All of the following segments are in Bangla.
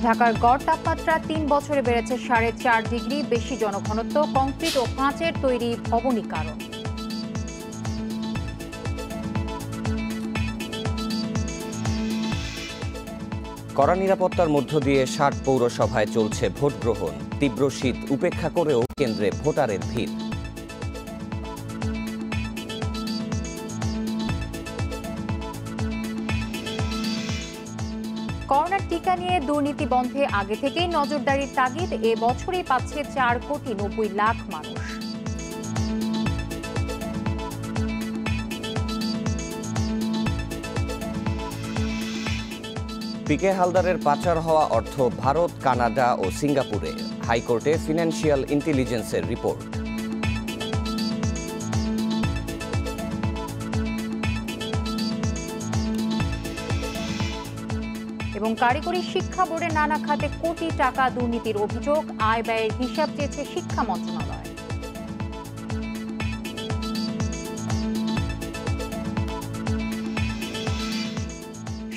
ঢাকার গড় তাপমাত্রা ৩ বছরে বেড়েছে ৪.৫ ডিগ্রি, বেশি জনঘনত্ব, কংক্রিট ও কাঁচের তৈরি ভবনই কারণ। কড়া নিরাপত্তার মধ্য দিয়ে ৬০ পৌরসভায় চলছে ভোট গ্রহণ। তীব্র শীত উপেক্ষা করেও কেন্দ্রে ভোটারের ভিড়। করোনার টিকা নিয়ে দুর্নীতি বন্ধে আগে থেকেই নজরদারির তাগিদ। এ বছরই পাচ্ছে ৪,৯০,০০,০০০ মানুষ। পিকে হালদারের পাচার হওয়া অর্থ ভারত, কানাডা ও সিঙ্গাপুরে। হাইকোর্টে ফিনান্সিয়াল ইন্টেলিজেন্সের রিপোর্ট। এবং কারিগরি শিক্ষা বোর্ডে নানা খাতে কোটি টাকা দুর্নীতির অভিযোগ। আয় ব্যয়ের হিসাব চেয়েছে শিক্ষা মন্ত্রণালয়।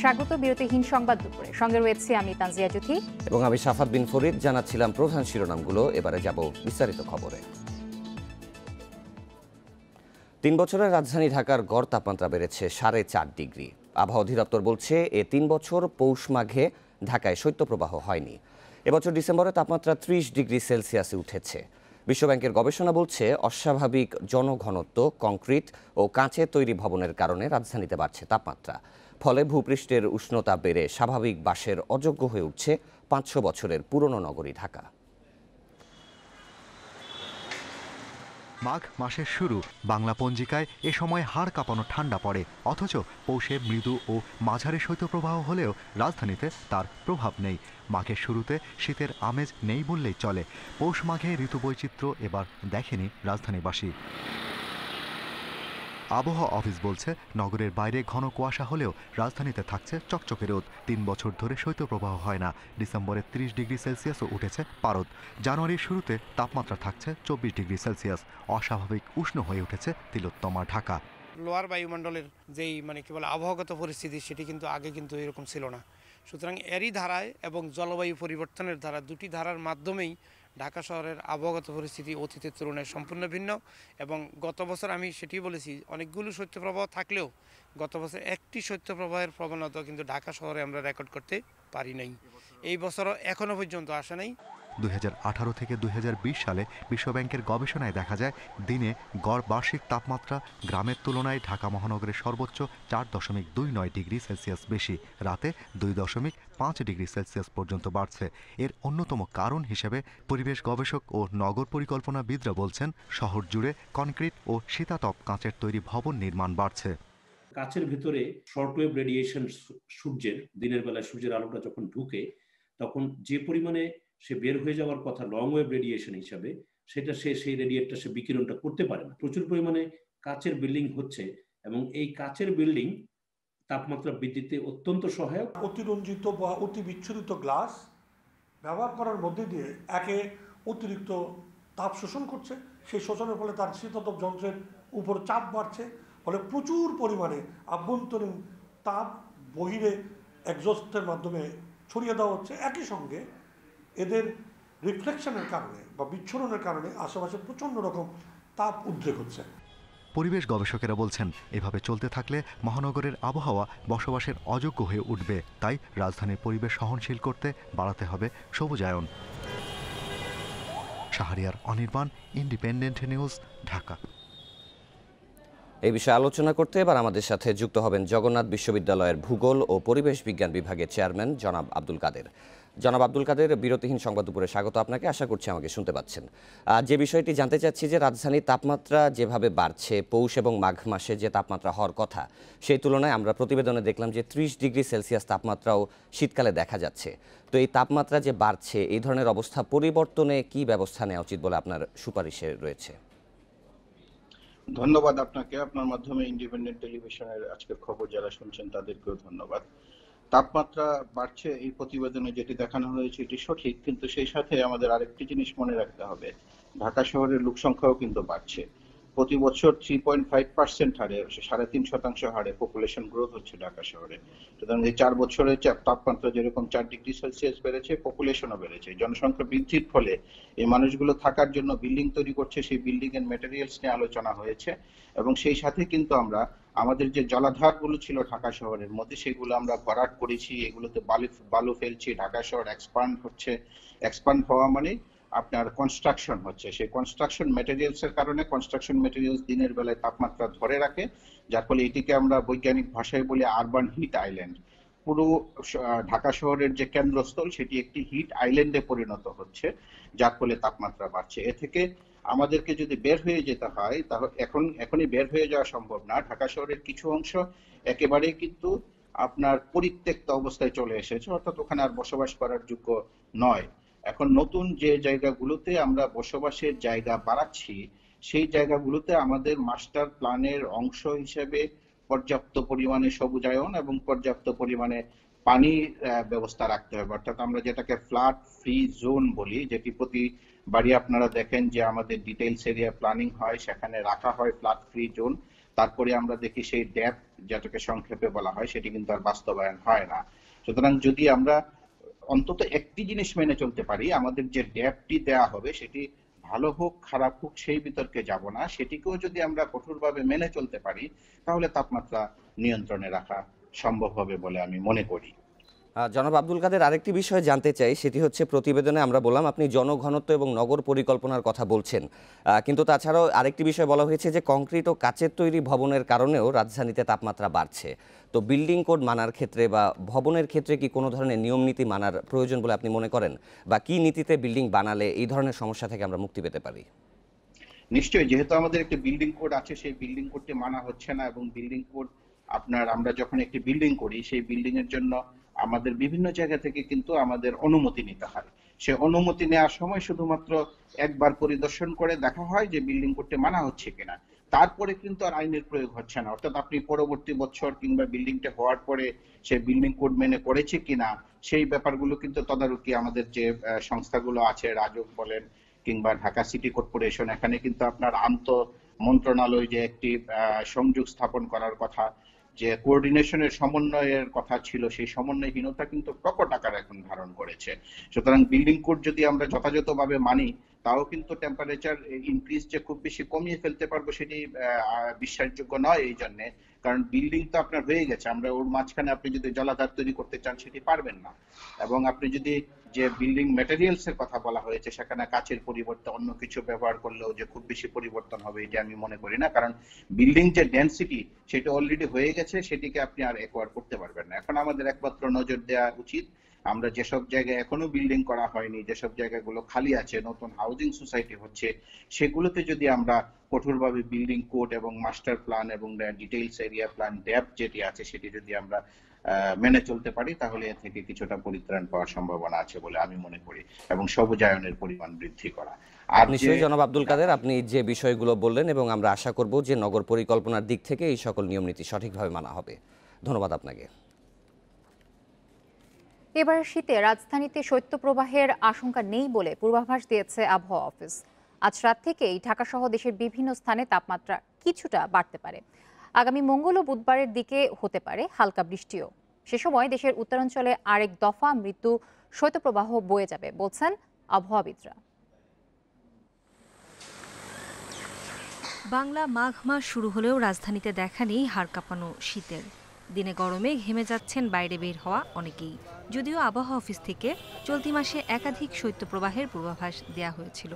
স্বাগত বিরতিহীন সংবাদ দুপুরে, সঙ্গে রয়েছে আমি তানজিয়া জুথি এবং আমি সাফাত বিন ফরিদ। জানাচ্ছিলাম প্রধান শিরোনামগুলো, এবারে যাব বিস্তারিত খবরে। ৩ বছরের রাজধানী ঢাকার গড় তাপমাত্রা বেড়েছে ৪.৫ ডিগ্রি। আবহাওয়া অধিদপ্তর বলছে এ ৩ বছর পৌষ মাঘে ঢাকায় শৈত্যপ্রবাহ হয়নি। এবছর ডিসেম্বরে তাপমাত্রা ৩০ ডিগ্রি সেলসিয়াসে উঠেছে। বিশ্বব্যাংকের গবেষণা বলছে অস্বাভাবিক জনঘনত্ব, কংক্রিট ও কাঁচের তৈরি ভবনের কারণে রাজধানীতে বাড়ছে তাপমাত্রা। ফলে ভূপৃষ্ঠের উষ্ণতা বেড়ে স্বাভাবিক বাসের অযোগ্য হয়ে উঠছে ৫০০ বছরের পুরনো নগরী ঢাকা। মাঘ মাসের শুরু, বাংলা পঞ্জিকায় এ সময় হাড় কাঁপানো ঠান্ডা পড়ে। অথচ পৌষে মৃদু ও মাঝারি শৈত্যপ্রবাহ হলেও রাজধানীতে তার প্রভাব নেই। মাঘের শুরুতে শীতের আমেজ নেই বললেই চলে। পৌষ মাঘে ঋতুবৈচিত্র্য এবার দেখেনি রাজধানীবাসী। আবহাওয়া অফিস বলছে নগরের বাইরে ঘন কুয়াশা হলেও রাজধানীতে থাকছে চকচকে রোদ। ৩ বছর ধরে শৈত্যপ্রবাহ হয় না। ডিসেম্বরে ৩০ ডিগ্রি সেলসিয়াসও উঠেছে পারদ। জানুয়ারির শুরুতে তাপমাত্রা থাকছে ২৪ ডিগ্রি সেলসিয়াস। অস্বাভাবিক উষ্ণ হয়ে উঠেছে তিলোত্তমা ঢাকা। লোয়ার বায়ুমণ্ডলের যেই কি বলে আবহাওয়াগত পরিস্থিতি, সেটি কিন্তু আগে কিন্তু এরকম ছিল না। সুতরাং এরই ধারায় এবং জলবায়ু পরিবর্তনের ধারা, দুটি ধারার মাধ্যমেই ঢাকা শহরের আবহাওয়াগত পরিস্থিতি অতীতের তুলনায় সম্পূর্ণ ভিন্ন। এবং গত বছর আমি সেটি বলেছি, অনেকগুলো শৈত্যপ্রবাহ থাকলেও গত বছর একটি শৈত্যপ্রবাহের প্রবণতা কিন্তু ঢাকা শহরে আমরা রেকর্ড করতে পারি নাই। এই বছরও এখনও পর্যন্ত আসে নাই। ২০১৮ থেকে ২০২০ সালে বিশ্বব্যাংকের গবেষণায় দেখা যায় দিনে গড় বার্ষিক তাপমাত্রা গ্রামের তুলনায় ঢাকা মহানগরের সর্বোচ্চ ৪.২৯ ডিগ্রি সেলসিয়াস বেশি, রাতে ২.৫ ডিগ্রি সেলসিয়াস পর্যন্ত বাড়ছে। এর অন্যতম কারণ হিসেবে পরিবেশ গবেষক ও নগর পরিকল্পনাবিদরা বলছেন শহর জুড়ে কনক্রিট ও শীতাতপ কাঁচের তৈরি ভবন নির্মাণ বাড়ছে। কাঁচের ভেতরে শর্টওয়েভ রেডিয়েশন, সূর্যের দিনের বেলায় সূর্যের আলোটা যখন ঢুকে তখন যে পরিমাণে সে বের হয়ে যাওয়ার কথা লং ওয়েভ রেডিয়েশন হিসাবে, সেটা সেই রেডিয়েটটা সে বিকিরণটা করতে পারে না। প্রচুর পরিমাণে কাচের বিল্ডিং হচ্ছে এবং এই কাচের বিল্ডিং তাপমাত্রা বৃদ্ধিতে অত্যন্ত সহায়ক। অতিরঞ্জিত বা অতি বিচ্ছুরিত গ্লাস ব্যবহার করার মধ্যে দিয়ে একে অতিরিক্ত তাপ শোষণ করছে। সেই শোষণের ফলে তার শীতাতপ যন্ত্রের উপর চাপ বাড়ছে, ফলে প্রচুর পরিমাণে আভ্যন্তরীণ তাপ বহিরে এক্সস্টের মাধ্যমে ছড়িয়ে দেওয়া হচ্ছে। একই সঙ্গে এদের রিফ্লেকশনের কারণে বা বিচ্ছুরণের কারণে আশেপাশে প্রচণ্ড রকম তাপ উদ্রেক হচ্ছে। পরিবেশ গবেষকেরা বলছেন এভাবে চলতে থাকলে মহানগরের আবহাওয়া বসবাসের অযোগ্য হয়ে উঠবে। তাই রাজধানীর পরিবেশ সহনশীল করতে বাড়াতে হবে সবুজায়ন। Shahriar Anirban, Independent news, Dhaka. এই বিষয়ে আলোচনা করতে এবার আমাদের সাথে যুক্ত হবেন জগন্নাথ বিশ্ববিদ্যালয়ের ভূগোল ও পরিবেশ বিজ্ঞান বিভাগের চেয়ারম্যান জনাব আব্দুল কাদের। জনাব আব্দুল কাদের, বিরতিহীন সংবাদ দুপুরে স্বাগত আপনাকে। আশা করছি আমাকে শুনতে পাচ্ছেন। যে বিষয়টি জানতে চাচ্ছি যে রাজধানীর তাপমাত্রা যেভাবে বাড়ছে, পৌষ এবং মাঘ মাসে যে তাপমাত্রা হওয়ার কথা সেই তুলনায় আমরা প্রতিবেদনে দেখলাম যে ৩০ ডিগ্রি সেলসিয়াস তাপমাত্রাও শীতকালে দেখা যাচ্ছে। তো এই তাপমাত্রা যে বাড়ছে, এই ধরনের অবস্থা পরিবর্তনে কি ব্যবস্থা নেওয়া উচিত বলে আপনার সুপারিশে রয়েছে? ধন্যবাদ আপনাকে। আপনার মাধ্যমে ইন্ডিপেন্ডেন্ট টেলিভিশনের আজকের খবর যারা শুনছেন তাদেরকেও ধন্যবাদ। তাপমাত্রা বাড়ছে এই প্রতিবেদনে যেটি দেখানো হয়েছে এটি সঠিক, কিন্তু সেই সাথে আমাদের আরেকটি জিনিস মনে রাখতে হবে, ঢাকা শহরের লোক সংখ্যাও কিন্তু বাড়ছে। প্রতি বছর 3.5% হারে 3.5% হারে পপুলেশন গ্রোথ হচ্ছে ঢাকা শহরে। সুতরাং এই 4 বছরে তাপমাত্রা যেরকম 4 ডিগ্রি সেলসিয়াস বেড়েছে, পপুলেশনও বেড়েছে। জনসংখ্যা বৃদ্ধির ফলে এই মানুষগুলো থাকার জন্য বিল্ডিং তৈরি করছে, সেই বিল্ডিং এর ম্যাটেরিয়ালস নিয়ে আলোচনা হয়েছে এবং সেই সাথে কিন্তু আমরা আমাদের যে জলাধারগুলো ছিল ঢাকা শহরের মধ্যে সেগুলো আমরা ভরাট করেছি, এগুলোতে বালু ফেলছি। ঢাকা শহর এক্সপান্ড হচ্ছে, এক্সপান্ড হওয়া মানে আপনার কনস্ট্রাকশন হচ্ছে। সেই কনস্ট্রাকশন ম্যাটেরিয়ালস এর কারণে কনস্ট্রাকশন ম্যাটেরিয়ালস দিনের বেলায় তাপমাত্রা ধরে রাখে, যার ফলে এটিকে আমরা বৈজ্ঞানিক ভাষায় বলি আরবান হিট আইল্যান্ড। পুরো ঢাকা শহরের যে কেন্দ্রস্থল সেটি একটি হিট আইল্যান্ডে পরিণত হচ্ছে, যার ফলে তাপমাত্রা বাড়ছে। এ থেকে আমাদেরকে যদি বের হয়ে যেতে হয় তাহলে এখনই বের হয়ে যাওয়া সম্ভব না। ঢাকা শহরের কিছু অংশ একেবারেই কিন্তু আপনার পরিত্যক্ত অবস্থায় চলে এসেছে, অর্থাৎ ওখানে আর বসবাস করার যোগ্য নয়। এখন নতুন যে জায়গাগুলোতে আমরা বসবাসের জায়গা বাড়াচ্ছি সেই জায়গাগুলোতে আমাদের মাস্টার প্ল্যানের অংশ হিসেবে পর্যাপ্ত পরিমাণে সবুজায়ন এবং পর্যাপ্ত পরিমাণে পানির ব্যবস্থা রাখতে হবে। অর্থাৎ আমরা যেটাকে ফ্লাড ফ্রি জোন বলি, যেটি প্রতি বাড়ি আপনারা দেখেন যে আমাদের ডিটেইলস এরিয়া প্ল্যানিং হয়, সেখানে রাখা হয় ফ্লাড ফ্রি জোন। তারপরে আমরা দেখি সেই ড্যাপ, যেটাকে সংক্ষেপে বলা হয়, সেটি কিন্তু আর বাস্তবায়ন হয় না। সুতরাং যদি আমরা অন্তত একটি জিনিস মেনে চলতে পারি, আমাদের যে ড্যাপটি দেয়া হবে সেটি ভালো হোক খারাপ হোক সেই বিতর্কে যাব না, সেটিকেও যদি আমরা কঠোরভাবে মেনে চলতে পারি তাহলে তাপমাত্রা নিয়ন্ত্রণে রাখা সম্ভব হবে বলে আমি মনে করি। জনাব আব্দুল কাদের, আরেকটি বিষয় জানতে চাই, সেটি হচ্ছে প্রতিবেদনে আমরা বললাম আপনি জনঘনত্ব এবং নগর পরিকল্পনার কথা বলছেন, কিন্তু তাছাড়াও আরেকটি বিষয় বলা হয়েছে যে কংক্রিট ও কাচের তৈরি ভবনের কারণেও রাজধানীতে তাপমাত্রা বাড়ছে। তো বিল্ডিং কোড মানার ক্ষেত্রে বা ভবনের ক্ষেত্রে কি কোনো ধরনের নিয়ম নীতি মানার প্রয়োজন বলে আপনি মনে করেন, বা কি নীতিতে বিল্ডিং বানালে এই ধরনের সমস্যা থেকে আমরা মুক্তি পেতে পারি? নিশ্চয়ই, যেহেতু আমাদের একটি বিল্ডিং কোড আছে, সেই বিল্ডিং কোডটি মানা হচ্ছে না এবং বিল্ডিং কোড আমরা যখন একটি বিল্ডিং করি সেই বিল্ডিং এর জন্য আমাদের বিভিন্ন জায়গা থেকে কিন্তু আমাদের অনুমতি নিতে হয়। সে অনুমতি নেওয়ার সময় শুধুমাত্র একবার পরিদর্শন করে দেখা হয় যে বিল্ডিং কোডটি মানা হচ্ছে কিনা, তারপরে কিন্তু আর আইনের প্রয়োগ হচ্ছে না। অর্থাৎ আপনি পরবর্তী বছর কিংবা বিল্ডিংটা হওয়ার পরে সে বিল্ডিং কোড মেনে করেছে কিনা সেই ব্যাপারগুলো কিন্তু তদারকি আমাদের যে সংস্থাগুলো আছে, রাজউক বলেন কিংবা ঢাকা সিটি কর্পোরেশন, এখানে কিন্তু আপনার আন্তঃ মন্ত্রণালয় যে একটি সংযোগ স্থাপন করার কথা, যে কোঅর্ডিনেশনের সমন্বয়ের কথা ছিল, সেই সমন্বয়হীনতা কিন্তু প্রকট আকার এখন ধারণ করেছে। সুতরাং বিল্ডিং কোড যদি আমরা যথাযথভাবে মানি তাও কিন্তু টেম্পারেচার ইনক্রিজ যে খুব বেশি কমিয়ে ফেলতে পারবো সেটি বিশ্বাসযোগ্য নয়। এই জন্য, কারণ বিল্ডিং তো আপনার হয়ে গেছে, আমরা ওর মাঝখানে আপনি যদি জলাধার তৈরি করতে চান সেটি পারবেন না। এবং আপনি যদি যে বিল্ডিং ম্যাটেরিয়ালস এর কথা বলা হয়েছে সেখানে কাচের পরিবর্তে অন্য কিছু ব্যবহার করলেও যে খুব বেশি পরিবর্তন হবে এটা আমি মনে করি না, কারণ বিল্ডিং যে ডেনসিটি সেটা অলরেডি হয়ে গেছে, সেটিকে আপনি আর একোয়ার করতে পারবেন না। এখন আমাদের একমাত্র নজর দেওয়া উচিত আমরা যেসব জায়গায় এখনো বিল্ডিং করা হয়নি, যেসব জায়গাগুলো খালি আছে, নতুন হাউজিং সোসাইটি হচ্ছে, সেগুলোতে যদি আমরা কঠোরভাবে বিল্ডিং কোড এবং মাস্টার প্ল্যান এবং ডিটেইলস এরিয়া প্ল্যান ড্যাপ যেটি আছে সেটি যদি আমরা মেনে চলতে পারি তাহলে এ থেকে কিছুটা পরিত্রাণ পাওয়ার সম্ভাবনা আছে বলে আমি মনে করি, এবং সবুজায়নের পরিমাণ বৃদ্ধি করা। আর নিশ্চয়ই জনাব আব্দুল কাদের, আপনি যে বিষয়গুলো বললেন এবং আমরা আশা করব যে নগর পরিকল্পনার দিক থেকে এই সকল নিয়ম নীতি সঠিকভাবে মানা হবে। ধন্যবাদ আপনাকে। এবার শীতে রাজধানীতে শৈত্যপ্রবাহের আশঙ্কা নেই বলে পূর্বাভাস দিয়েছে আবহাওয়া অফিস। আজ রাত থেকেই ঢাকা সহ দেশের বিভিন্ন স্থানে তাপমাত্রা কিছুটা বাড়তে পারে। আগামী মঙ্গল ও বুধবারের দিকে হতে পারে হালকা বৃষ্টিও। সে সময় দেশের উত্তরাঞ্চলে আরেক দফা মৃদু শৈত্যপ্রবাহ বয়ে যাবে বলছেন আবহাওয়াবিদরা। বাংলা মাঘ মাস শুরু হলেও রাজধানীতে দেখা নেই হাড় কাঁপানো শীতের। দিনে গরমে ঘেমে যাচ্ছেন বাইরে বের হওয়া অনেকেই, যদিও আবহাওয়া অফিস থেকে চলতি মাসে একাধিক শৈত্যপ্রবাহের পূর্বাভাস দেয়া হয়েছিল।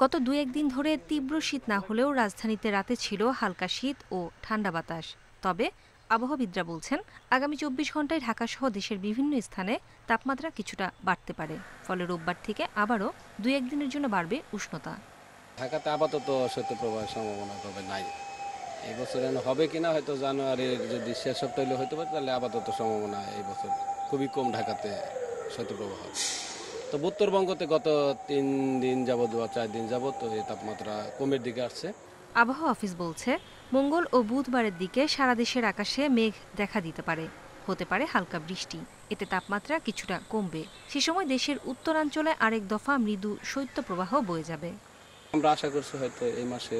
গত 2-1 দিন ধরে তীব্র শীত না হলেও রাজধানীতে রাতে ছিল হালকা শীত ও ঠান্ডা বাতাস। তবে আবহাওয়াবিদরা বলছেন আগামী 24 ঘন্টায় ঢাকাসহ দেশের বিভিন্ন স্থানে তাপমাত্রা কিছুটা বাড়তে পারে। ফলে রোববার থেকে আবারও 2-1 দিনের জন্য বাড়বে উষ্ণতা। ঢাকাতে আপাতত শৈত্যপ্রবাহের সম্ভাবনা তবে নাই। এই বছর হবে কিনা হয়তো জানুয়ারির যদি শেষ সপ্তাহ হলে হতে পারে, তাহলে আপাতত সম্ভাবনা এই বছর খুবই কম ঢাকাতে শৈত্যপ্রবাহ। তো উত্তরবঙ্গতে গত 3 দিন যাবত বা 4 দিন যাবত এই তাপমাত্রা কমের দিকে আসছে। আবহাওয়া অফিস বলছে মঙ্গল ও বুধবারের দিকে সারা দেশের আকাশে মেঘ দেখা দিতে পারে, হতে পারে হালকা বৃষ্টি। এতে তাপমাত্রা কিছুটা কমবে। সে সময় দেশের উত্তরাঞ্চলে আরেক দফা মৃদু শৈত্যপ্রবাহ বয়ে যাবে। আমরা আশা করছি হয়তো এই মাসে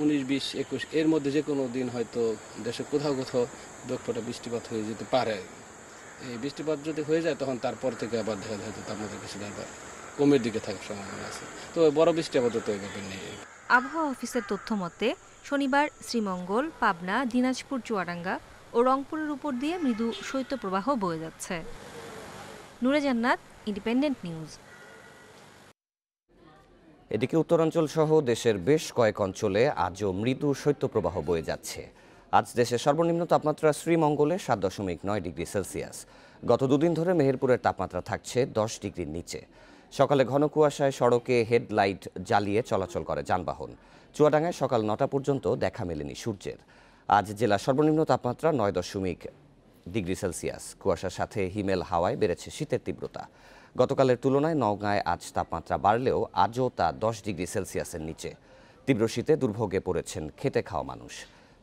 19, 20, 21 এর মধ্যে যে কোনো দিন হয়তো দেশে কোথাও কোথাও দক্ষটা বৃষ্টিপাত হয়ে যেতে পারে। এই বৃষ্টিপাত যদি হয়ে যায় তখন তারপর থেকে আবার দেখা যায় হয়তো তাপমাত্রা কিছুটা আবার কমের দিকে থাকার সম্ভাবনা আছে। তো বড় বৃষ্টি আপাতত এইভাবে নেই। আবহাওয়া অফিসের তথ্য মতে শনিবার শ্রীমঙ্গল, পাবনা, দিনাজপুর, চুয়াডাঙ্গা ও রংপুরের উপর দিয়ে মৃদু শৈত্যপ্রবাহ বয়ে যাচ্ছে। নূরে জান্নাত, ইন্ডিপেন্ডেন্ট নিউজ। এদিকে উত্তরাঞ্চল সহ দেশের বেশ কয়েক অঞ্চলে আজও মৃদু শৈত্যপ্রবাহ বয়ে যাচ্ছে। আজ দেশের সর্বনিম্ন তাপমাত্রা শ্রীমঙ্গলে 7.9 ডিগ্রি সেলসিয়াস। গত দুদিন ধরে মেহেরপুরের তাপমাত্রা থাকছে 10 ডিগ্রির নিচে। সকালে ঘন কুয়াশায় সড়কে হেডলাইট জ্বালিয়ে চলাচল করে যানবাহন। চুয়াডাঙ্গায় সকাল 9টা পর্যন্ত দেখা মেলেনি সূর্যের। আজ জেলার সর্বনিম্ন তাপমাত্রা 9 ডিগ্রি সেলসিয়াস। কুয়াশার সাথে হিমেল হাওয়ায় বেড়েছে শীতের তীব্রতা। গতকালের তুলনায় নওগাঁয় আজ তাপমাত্রা বাড়লেও আজও তা 10 ডিগ্রি সেলসিয়াসের নিচে। তীব্র শীতে দুর্ভোগে পড়েছেন খেটে খাওয়া মানুষ।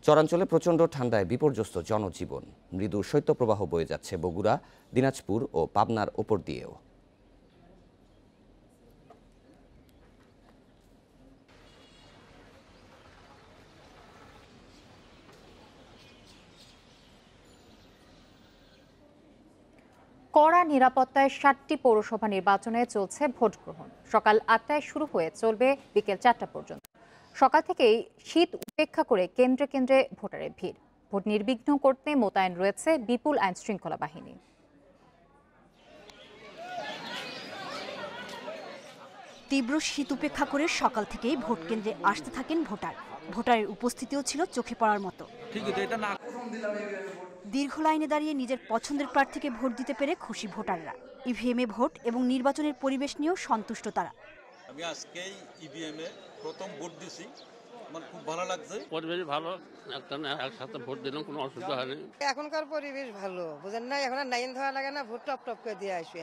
চরাঞ্চলে প্রচণ্ড ঠান্ডায় বিপর্যস্ত জনজীবন। মৃদু শৈত্যপ্রবাহ বয়ে যাচ্ছে বগুড়া, দিনাজপুর ও পাবনার ওপর দিয়েও। কড়া নিরাপত্তায় 7টি পৌরসভা নির্বাচনে চলছে ভোট গ্রহণ। সকাল 8টায় শুরু হয়ে চলবে বিকেল 4টা পর্যন্ত। সকাল থেকেই শীত উপেক্ষা করে কেন্দ্রে কেন্দ্রে ভোটারের ভিড়। ভোট নির্বিঘ্ন করতে মোতায়েন রয়েছে বিপুল আইন শৃঙ্খলা বাহিনী। তীব্র শীত উপেক্ষা করে সকাল থেকেই ভোট কেন্দ্রে আসতে থাকেন ভোটার। ভোটারের উপস্থিতিও ছিল চোখে পড়ার মতো। দীর্ঘ লাইনে দাঁড়িয়ে নিজের পছন্দের প্রার্থীকে ভোট দিতে পেরে খুশি ভোটাররা। ইভিএমে ভোট এবং নির্বাচনের পরিবেশ নিয়েও সন্তুষ্ট তারা। আমি আজকেই ইভিএমে প্রথম ভোট দিছি, আমার খুব ভালো লাগছে। পরিবেশ ভালো, একসাথে ভোট দিলাম, কোনো অসুবিধা হয়নি। এখনকার পরিবেশ ভালো, বুঝেন না, এখন আর লাইন ধরা লাগে না, ভোট টপ টপ করে দিয়ে আসি।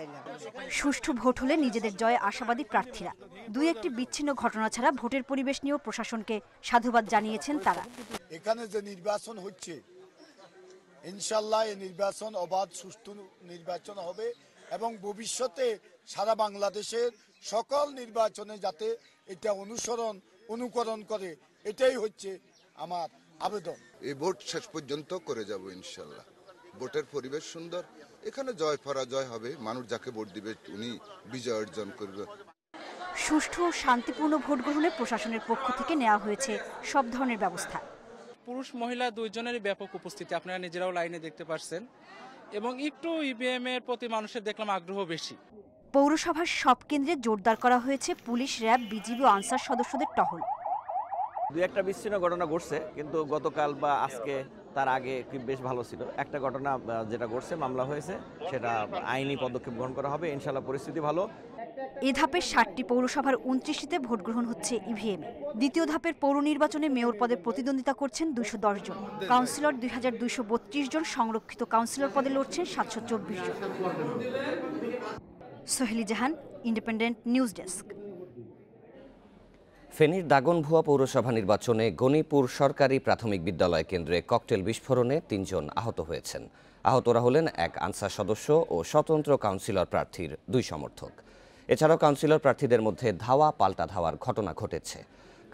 সুষ্ঠু ভোট হলে নিজেদের জয়ে আশাবাদী প্রার্থীরা। দুই একটি বিচ্ছিন্ন ঘটনা ছাড়া ভোটের পরিবেশ নিয়েও প্রশাসনকে সাধুবাদ জানিয়েছেন তারা। এখানে যে নির্বাচন হচ্ছে, ইনশাল্লাহ এই নির্বাচন অবাধ সুষ্ঠু নির্বাচন হবে এবং ভবিষ্যতে সারা বাংলাদেশের সকল নির্বাচনে যাতে এটা অনুকরণ করে, এটাই হচ্ছে আমার আবেদন। এই ভোট শেষ পর্যন্ত করে যাব ইনশাল্লাহ। ভোটের পরিবেশ সুন্দর, এখানে জয় পরাজয় হবে, মানুষ যাকে ভোট দিবে উনি বিজয় অর্জন করবে। সুষ্ঠু ও শান্তিপূর্ণ ভোট গ্রহণে প্রশাসনের পক্ষ থেকে নেওয়া হয়েছে সব ধরনের ব্যবস্থা। পুরুষ মহিলা দুইজনেরই ব্যাপক উপস্থিতি, আপনারা নিজেরাও লাইনে দেখতে পাচ্ছেন, এবং একটু ইভিএম এর প্রতি মানুষের দেখলাম আগ্রহ বেশি। পৌরসভার সব কেন্দ্রে জোরদার করা হয়েছে পুলিশ, র্যাব, বিজিবি ও আনসার সদস্যদের টহল। দুই একটা বিচ্ছিন্ন ঘটনা ঘটছে, কিন্তু গতকাল বা আজকে তার আগে বেশ ভালো ছিল। একটা ঘটনা যেটা ঘটছে, মামলা হয়েছে, সেটা আইনি পদক্ষেপ গ্রহণ করা হবে। ইনশাআল্লাহ পরিস্থিতি ভালো। এ ধাপে 7টি পৌরসভার 29টিতে ভোট গ্রহণ হচ্ছে ইভিএমে। দ্বিতীয় ধাপের পৌর নির্বাচনে মেয়র পদে প্রতিদ্বন্দ্বিতা করছেন 210 জন, কাউন্সিলর 2232 জন, সংরক্ষিত কাউন্সিলর পদে লড়ছেন 724 জন। সোহেলি জাহান, ইন্ডিপেন্ডেন্ট নিউজ ডেস্ক। ফেনীর দাগনভুয়া পৌরসভা নির্বাচনে গণিপুর সরকারি প্রাথমিক বিদ্যালয় কেন্দ্রে ককটেল বিস্ফোরণে 3 জন আহত হয়েছেন। আহতরা হলেন এক আনসার সদস্য ও স্বতন্ত্র কাউন্সিলর প্রার্থীর 2 সমর্থক। এছাড়াও কাউন্সিলর প্রার্থীদের মধ্যে ধাওয়া পাল্টা ধাওয়ার ঘটনা ঘটেছে।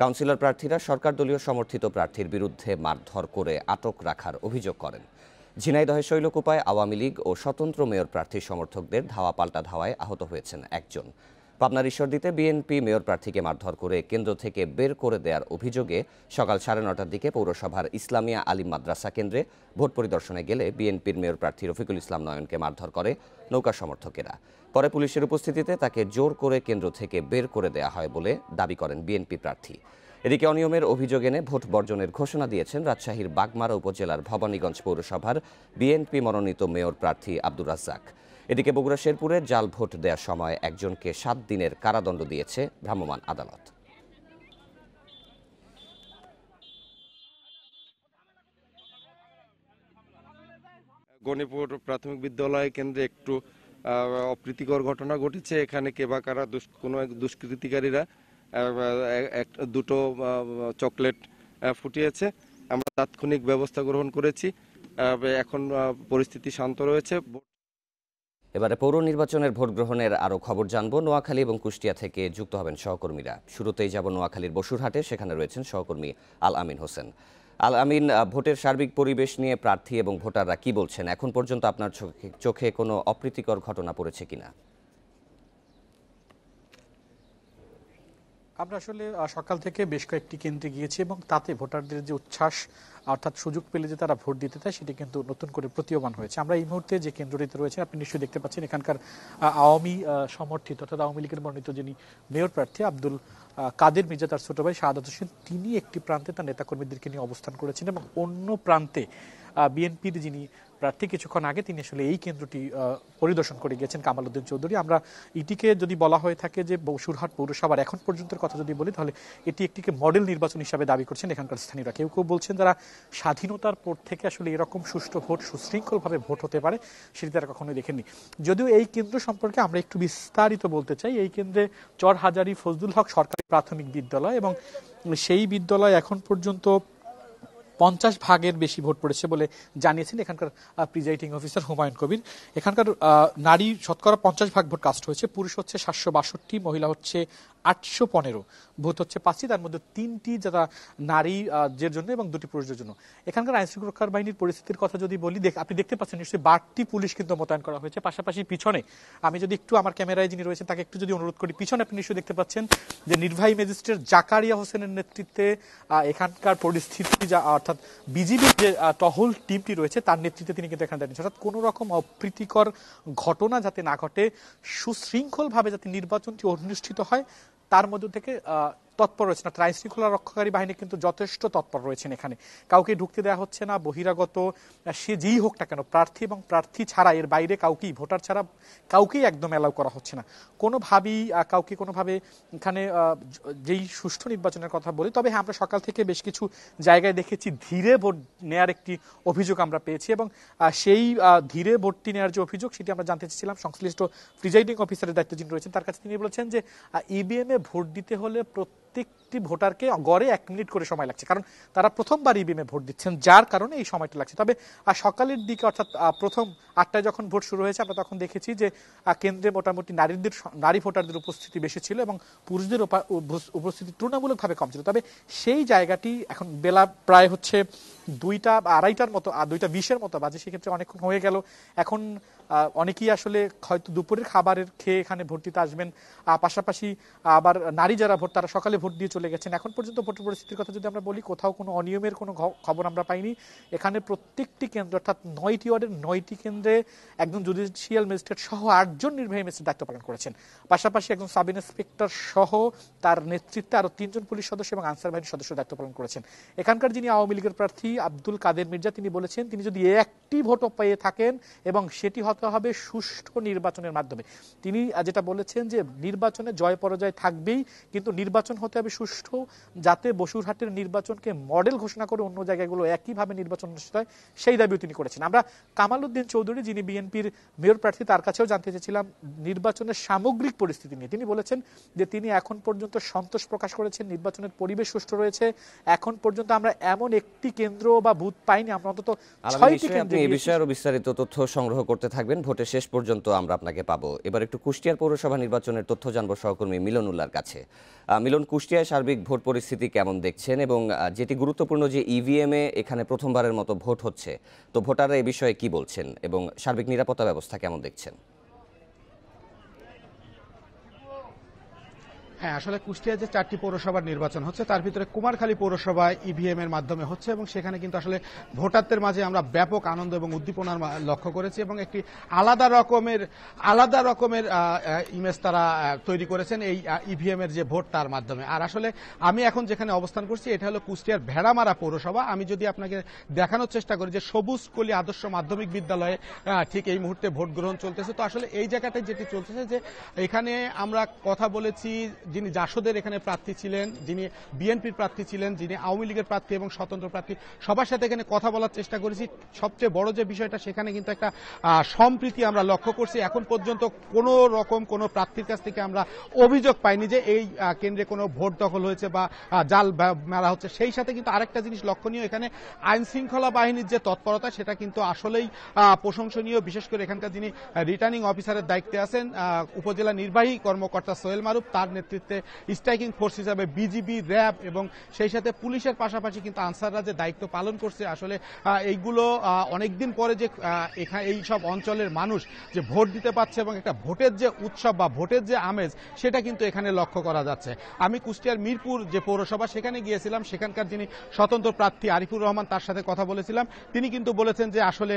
কাউন্সিলর প্রার্থীরা সরকার দলীয় সমর্থিত প্রার্থীর বিরুদ্ধে মারধর করে আটক রাখার অভিযোগ করেন। ঝিনাইদহে শৈলকুপায় আওয়ামী লীগ ও স্বতন্ত্র মেয়র প্রার্থীর সমর্থকদের ধাওয়া পাল্টা ধাওয়ায় আহত হয়েছেন একজন। পাবনার ঈশ্বরদীতে বিএনপি মেয়র প্রার্থীকে মারধর করে কেন্দ্র থেকে বের করে দেওয়ার অভিযোগে সকাল 9:30টার দিকে পৌরসভার ইসলামিয়া আলিম মাদ্রাসা কেন্দ্রে ভোট পরিদর্শনে গেলে বিএনপির মেয়র প্রার্থী রফিকুল ইসলাম নয়নকে মারধর করে নৌকা সমর্থকেরা। পরে পুলিশের উপস্থিতিতে তাকে জোর করে কেন্দ্র থেকে বের করে দেওয়া হয় বলে দাবি করেন বিএনপি প্রার্থী। এদিকে অনিয়মের অভিযোগ এনে ভোট বর্জনের ঘোষণা দিয়েছেন রাজশাহীর বাগমারা উপজেলার ভবানীগঞ্জ পৌরসভার বিএনপি মনোনীত মেয়র প্রার্থী আব্দুর রাজ্জাক। এদিকে বগুড়া শেরপুরে জাল ভোট দেওয়ার সময় একজনকে 7 দিনের কারাদণ্ড দিয়েছে ভ্রাম্যমাণ আদালত। গণিপুর প্রাথমিক বিদ্যালয় কেন্দ্রে একটু অপ্রীতিকর ঘটনা ঘটেছে। এখানে কে বা কারা কোনো দুষ্কৃতিকারীরা দুটো চকলেট ফুটিয়েছে। আমরা তাৎক্ষণিক ব্যবস্থা গ্রহণ করেছি। এখন পরিস্থিতি শান্ত রয়েছে। এবারে পৌর নির্বাচনের ভোট গ্রহণের আরও খবর জানবো। নোয়াখালী এবং কুষ্টিয়া থেকে যুক্ত হবেন সহকর্মীরা। শুরুতেই যাব নোয়াখালীর বসুরহাটে, সেখানে রয়েছেন সহকর্মী আল আমিন হোসেন। আল আমিন, ভোটের সার্বিক পরিবেশ নিয়ে প্রার্থী এবং ভোটাররা কি বলছেন? এখন পর্যন্ত আপনার চোখে কোনো অপ্রীতিকর ঘটনা পড়েছে কিনা? আমরা আসলে সকাল থেকে বেশ কয়েকটি কেন্দ্রে গিয়েছি এবং তাতে ভোটারদের যে উচ্ছ্বাস, অর্থাৎ সুযোগ পেলে যে তারা ভোট দিতে চায়, সেটি কিন্তু নতুন করে প্রতীয়মান হয়েছে। আমরা এই মুহূর্তে যে কেন্দ্রটিতে রয়েছে, আপনি নিশ্চয়ই দেখতে পাচ্ছেন, এখানকার আওয়ামী সমর্থিত অর্থাৎ আওয়ামী লীগের মনোনীত যিনি মেয়র প্রার্থী আব্দুল কাদের মির্জা, তার ছোট ভাই শাহাদাত হোসেন, তিনি একটি প্রান্তে তার নেতাকর্মীদেরকে নিয়ে অবস্থান করেছেন এবং অন্য প্রান্তে বিএনপির যিনি প্রার্থী কিছুক্ষণ আগে তিনি আসলে এই কেন্দ্রটি পরিদর্শন করে গিয়েছেন, কামাল উদ্দিন চৌধুরী। আমরা এটিকে যদি বলা হয়ে থাকে যে বসুরহাট পৌরসভার এখন পর্যন্ত কথা যদি বলি, তাহলে এটি একটিকে মডেল নির্বাচন হিসাবে দাবি করছেন এখানকার স্থানীয়রা। কেউ কেউ বলছেন যারা স্বাধীনতার পর থেকে আসলে এরকম সুষ্ঠু ভোট, সুশৃঙ্খলভাবে ভোট হতে পারে, সেটি তারা কখনোই দেখেননি। যদিও এই কেন্দ্র সম্পর্কে আমরা একটু বিস্তারিত বলতে চাই। এই কেন্দ্রে চরহাজারি ফজলুল হক সরকারি প্রাথমিক বিদ্যালয় এবং সেই বিদ্যালয় এখন পর্যন্ত 50 ভাগের বেশি ভোট পড়েছে বলে জানিয়েছেন এখানকার প্রিজাইডিং অফিসার হুমায়ুন কবির। এখানকার নারী শতকরা 50 ভাগ ভোট কাস্ট হয়েছে, পুরুষ হচ্ছে 762, মহিলা হচ্ছে 815, ভোট হচ্ছে 5টি, তার মধ্যে 3টি যারা নারীদের জন্য এবং 2টি পুরুষদের জন্য। এখানকার আইন শৃঙ্খলা বাহিনীর পরিস্থিতির কথা যদি বলি, আপনি দেখতে পাচ্ছেন নিশ্চয়ই বাড়তি পুলিশ কিন্তু মোতায়েন করা হয়েছে। পাশাপাশি পিছনে আমি যদি একটু আমার ক্যামেরায় যিনি রয়েছেন তাকে একটু যদি অনুরোধ করি, পিছনে আপনি নিশ্চয়ই দেখতে পাচ্ছেন যে নির্বাহী ম্যাজিস্ট্রেট জাকারিয়া হোসেনের নেতৃত্বে এখানকার পরিস্থিতি, যা অর্থাৎ বিজিবির যে টহল টিমটি রয়েছে তার নেতৃত্বে তিনি কিন্তু এখানে দাঁড়িয়েছেন। অর্থাৎ কোনো রকম অপ্রীতিকর ঘটনা যাতে না ঘটে, সুশৃঙ্খলভাবে যাতে নির্বাচনটি অনুষ্ঠিত হয়, তার মধ্য থেকে তৎপর রয়েছেন। অর্থাৎ আইন শৃঙ্খলা রক্ষাকারী বাহিনী কিন্তু যথেষ্ট তৎপর রয়েছেন এখানে। কাউকে ঢুকতে দেওয়া হচ্ছে না, বহিরাগত সে যেই হোক না কেন, প্রার্থী এবং প্রার্থী ছাড়া, এর বাইরে কাউকেই, ভোটার ছাড়া কাউকেই একদম অ্যালাউ করা হচ্ছে না কোনোভাবেই, কাউকে কোনোভাবে এখানে যেই সুষ্ঠু নির্বাচনের কথা বলি। তবে হ্যাঁ, আমরা সকাল থেকে বেশ কিছু জায়গায় দেখেছি ধীরে ভোট নেয়ার একটি অভিযোগ আমরা পেয়েছি এবং সেই ধীরে ভোটটি নেওয়ার যে অভিযোগ, সেটি আমরা জানতে চেয়েছিলাম সংশ্লিষ্ট প্রিজাইডিং অফিসারের দায়িত্ব যিনি রয়েছেন তার কাছে। তিনি বলেছেন যে ইভিএম এ ভোট দিতে হলে প্রত্যেকটি ভোটারকে গড়ে 1 মিনিট করে সময় লাগছে, কারণ তারা প্রথমবার ইভিএম এ ভোট দিচ্ছেন, যার কারণে এই সময়টা লাগছে। তবে সকালের দিকে অর্থাৎ প্রথম 8টায় যখন ভোট শুরু হয়েছে, আমরা তখন দেখেছি যে কেন্দ্রে মোটামুটি নারী ভোটারদের উপস্থিতি বেশি ছিল এবং পুরুষদের উপস্থিতি তুলনামূলকভাবে কম ছিল। তবে সেই জায়গাটি এখন বেলা প্রায় হচ্ছে 2টা বা 2:30টার মতো, 2:20-এর মতো বাজে, সেক্ষেত্রে অনেকক্ষণ হয়ে গেল। এখন অনেকেই আসলে হয়তো দুপুরের খাবারের খেয়ে এখানে ভোট দিতে আসবেন। পাশাপাশি আবার নারী যারা ভোট, তারা সকালে ভোট দিয়ে চলে গেছেন। এখন পর্যন্ত ভোটের পরিস্থিতির কথা যদি আমরা বলি, কোথাও কোনো অনিয়মের কোনো খবর আমরা পাইনি। এখানে প্রত্যেকটি কেন্দ্র, অর্থাৎ 9টি ওয়ার্ডের 9টি কেন্দ্রে একজন জুডিশিয়াল ম্যাজিস্ট্রেট সহ 8জন নির্বাহী ম্যাজিস্ট্রেট দায়িত্ব পালন করেছেন। পাশাপাশি একজন সাব ইন্সপেক্টর সহ তার নেতৃত্বে আরও 3জন পুলিশ সদস্য এবং আনসার বাহিনীর সদস্য দায়িত্ব পালন করেছেন। এখানকার যিনি আওয়ামী লীগের প্রার্থী আব্দুল কাদের মির্জা, তিনি বলেছেন তিনি যদি একটি ভোটও পেয়ে থাকেন এবং সেটি হতে হবে সুষ্ঠু নির্বাচনের মাধ্যমে। তিনি যেটা বলেছেন যে নির্বাচনে জয় পরাজয় থাকবেই, কিন্তু নির্বাচন হতে হবে সুষ্ঠু, যাতে বসুরহাটের নির্বাচনকে মডেল ঘোষণা করে অন্য জায়গাগুলো একইভাবে নির্বাচন অনুষ্ঠিত হয়, সেই দাবিও তিনি করেছেন। আমরা কামাল উদ্দিন চৌধুরী, যিনি বিএনপির মেয়র প্রার্থী, তার কাছেও জানতে চেয়েছিলাম নির্বাচনের সামগ্রিক পরিস্থিতি নিয়ে। তিনি বলেছেন যে তিনি এখন পর্যন্ত সন্তোষ প্রকাশ করেছেন, নির্বাচনের পরিবেশ সুষ্ঠু রয়েছে। এখন পর্যন্ত আমরা এমন একটি কেন্দ্র বা বুথ পাইনি, আমরা অন্তত 6টি কেন্দ্রে। এই বিষয়ে আরো বিস্তারিত তথ্য সংগ্রহ করতে থাকবেন, ভোটের শেষ পর্যন্ত আমরা আপনাকে পাবো। এবার একটু কুষ্টিয়ার পৌরসভা নির্বাচনের তথ্য জানবো সহকর্মী মিলন উল্লাহর কাছে। মিলন, কুষ্টিয়ায় সার্বিক ভোট পরিস্থিতি কেমন দেখছেন এবং যেটি গুরুত্বপূর্ণ যে ইভিএম এ এখানে প্রথমবারের মতো ভোট হচ্ছে, তো ভোটাররা এই বিষয়ে কি বলছেন এবং সার্বিক নিরাপত্তা ব্যবস্থা কেমন দেখছেন? হ্যাঁ, আসলে কুষ্টিয়ায় যে 4টি পৌরসভার নির্বাচন হচ্ছে, তার ভিতরে কুমারখালী পৌরসভায় ইভিএম এর মাধ্যমে হচ্ছে এবং সেখানে কিন্তু আসলে ভোটারদের মাঝে আমরা ব্যাপক আনন্দ এবং উদ্দীপনার লক্ষ্য করেছি এবং একটি আলাদা রকমের ইমেজ তারা তৈরি করেছেন এই ইভিএম এর যে ভোট, তার মাধ্যমে। আর আসলে আমি এখন যেখানে অবস্থান করছি, এটা হলো কুষ্টিয়ার ভেড়ামারা পৌরসভা। আমি যদি আপনাকে দেখানোর চেষ্টা করি যে সবুজ কলি আদর্শ মাধ্যমিক বিদ্যালয়ে ঠিক এই মুহূর্তে ভোট গ্রহণ চলতেছে। তো আসলে এই জায়গাটায় যেটি চলতেছে যে এখানে আমরা কথা বলেছি যিনি জাসদের এখানে প্রার্থী ছিলেন, যিনি বিএনপির প্রার্থী ছিলেন, যিনি আওয়ামী লীগের প্রার্থী এবং স্বতন্ত্র প্রার্থী, সবার সাথে এখানে কথা বলার চেষ্টা করেছি। সবচেয়ে বড় যে বিষয়টা, সেখানে কিন্তু একটা সম্প্রীতি আমরা লক্ষ্য করছি। এখন পর্যন্ত কোনো রকম কোনো প্রার্থীর কাছ থেকে আমরা অভিযোগ পাইনি যে এই কেন্দ্রে কোনো ভোট দখল হয়েছে বা জাল মারা হচ্ছে। সেই সাথে কিন্তু আরেকটা জিনিস লক্ষণীয়, এখানে আইন শৃঙ্খলা বাহিনীর যে তৎপরতা, সেটা কিন্তু আসলেই প্রশংসনীয়। বিশেষ করে এখানকার যিনি রিটার্নিং অফিসারের দায়িত্বে আছেন, উপজেলা নির্বাহী কর্মকর্তা সোহেল মারুফ, তার নেতৃত্বে স্ট্রাইকিং ফোর্স হিসাবে বিজিবি, র্যাব এবং সেই সাথে পুলিশের পাশাপাশি কিন্তু আনসাররা যে দায়িত্ব পালন করছে, আসলে এইগুলো অনেকদিন পরে যে এখানে এই সব অঞ্চলের মানুষ যে ভোট দিতে পারছে এবং একটা ভোটের যে উৎসব বা ভোটের যে আমেজ, সেটা কিন্তু এখানে লক্ষ্য করা যাচ্ছে। আমি কুষ্টিয়ার মিরপুর যে পৌরসভা, সেখানে গিয়েছিলাম। সেখানকার যিনি স্বতন্ত্র প্রার্থী আরিফুর রহমান, তার সাথে কথা বলেছিলাম। তিনি কিন্তু বলেছেন যে আসলে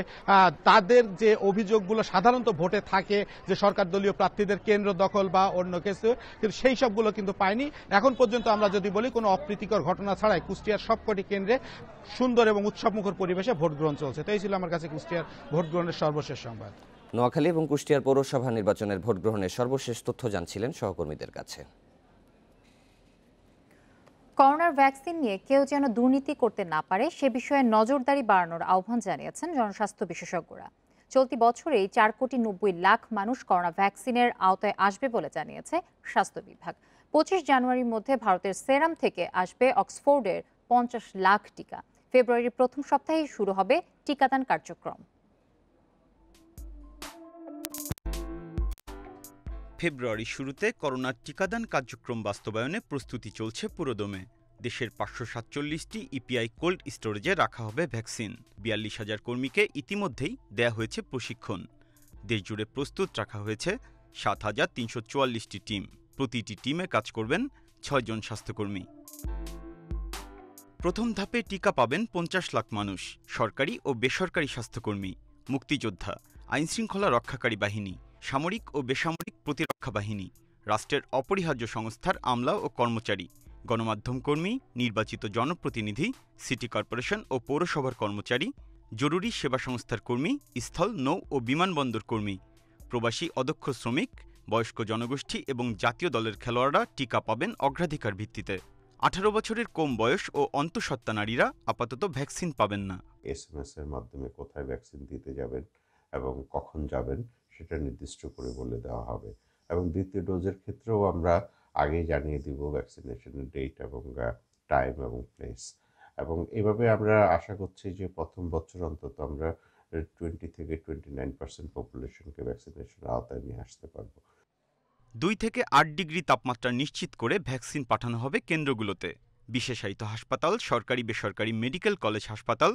তাদের যে অভিযোগগুলো সাধারণত ভোটে থাকে, যে সরকার দলীয় প্রার্থীদের কেন্দ্র দখল বা অন্য কিছু, কিন্তু সেই সবগুলো কিন্তু পায়নি। এখন পর্যন্ত আমরা যদি বলি, কোনো অপ্রীতিকর ঘটনা ছাড়াই কুষ্টিয়ার সবকটি কেন্দ্রে সুন্দর এবং উৎসবমুখর পরিবেশে ভোট গ্রহণ চলছে। তো এই ছিল আমার কাছে কুষ্টিয়ার ভোট গ্রহণের সর্বশেষ সংবাদ। নোয়াখালী এবং কুষ্টিয়ার পৌরসভা নির্বাচনের ভোট গ্রহণের সর্বশেষ তথ্য জানছিলেন সহকর্মীদের কাছে। করোনার ভ্যাকসিন নিয়ে কেউ যেন দুর্নীতি করতে না পারে, সে বিষয়ে নজরদারি বাড়ানোর আহ্বান জানিয়েছেন জনস্বাস্থ্য বিশেষজ্ঞরা। চলতি বছরেই 4,90,00,000 মানুষ করোনা ভ্যাকসিনের আওতায় আসবে বলে জানিয়েছে স্বাস্থ্য বিভাগ। 25 জানুয়ারির মধ্যে ভারতের সেরাম থেকে আসবে অক্সফোর্ডের 50 লাখ টিকা। ফেব্রুয়ারির প্রথম সপ্তাহেই শুরু হবে টিকাদান কার্যক্রম। ফেব্রুয়ারির শুরুতে করোনার টিকাদান কার্যক্রম বাস্তবায়নে প্রস্তুতি চলছে পুরোদমে। দেশের 547টি ইপিআই কোল্ড স্টোরেজে রাখা হবে ভ্যাকসিন। 42,000 কর্মীকে ইতিমধ্যেই দেয়া হয়েছে প্রশিক্ষণ। দেশজুড়ে প্রস্তুত রাখা হয়েছে 7,344টি টিম। প্রতিটি টিমে কাজ করবেন 6 জন স্বাস্থ্যকর্মী। প্রথম ধাপে টিকা পাবেন 50 লাখ মানুষ, সরকারি ও বেসরকারি স্বাস্থ্যকর্মী, মুক্তিযোদ্ধা, আইনশৃঙ্খলা রক্ষাকারী বাহিনী, সামরিক ও বেসামরিক প্রতিরক্ষা বাহিনী, রাষ্ট্রের অপরিহার্য সংস্থার আমলা ও কর্মচারী, গণমাধ্যম কর্মী, নির্বাচিত জনপ্রতিনিধি, সিটি কর্পোরেশন ও পৌরসভার কর্মচারী, জরুরি সেবা সংস্থার কর্মী, স্থল, নৌ ও বিমানবন্দর কর্মী, প্রবাসী অদক্ষ শ্রমিক, বয়স্ক জনগোষ্ঠী এবং জাতীয় দলের খেলোয়াড়রা টিকা পাবেন অগ্রাধিকার ভিত্তিতে। 18 বছরের কম বয়স ও অন্তঃসত্ত্বা নারীরা আপাতত ভ্যাকসিন পাবেন না। SMS এর মাধ্যমে কোথায় ভ্যাকসিন দিতে যাবেন এবং কখন যাবেন সেটা নির্দিষ্ট করে বলে দেওয়া হবে, এবং দ্বিতীয় ডোজের ক্ষেত্রেও আমরা আগেই জানিয়ে দিব ভ্যাকসিনেশনের ডেট এবং টাইম এবং প্লেস। এবং এভাবে আমরা আশা করছি যে প্রথম বছর অন্তত আমরা 20 থেকে 29% পপুলেশনকে ভ্যাকসিনেশনের আওতায় নিয়ে আসতে পারবো। 2 থেকে 8 ডিগ্রি তাপমাত্রা নিশ্চিত করে ভ্যাকসিন পাঠানো হবে কেন্দ্রগুলোতে। বিশেষায়িত হাসপাতাল, সরকারি বেসরকারি মেডিকেল কলেজ হাসপাতাল,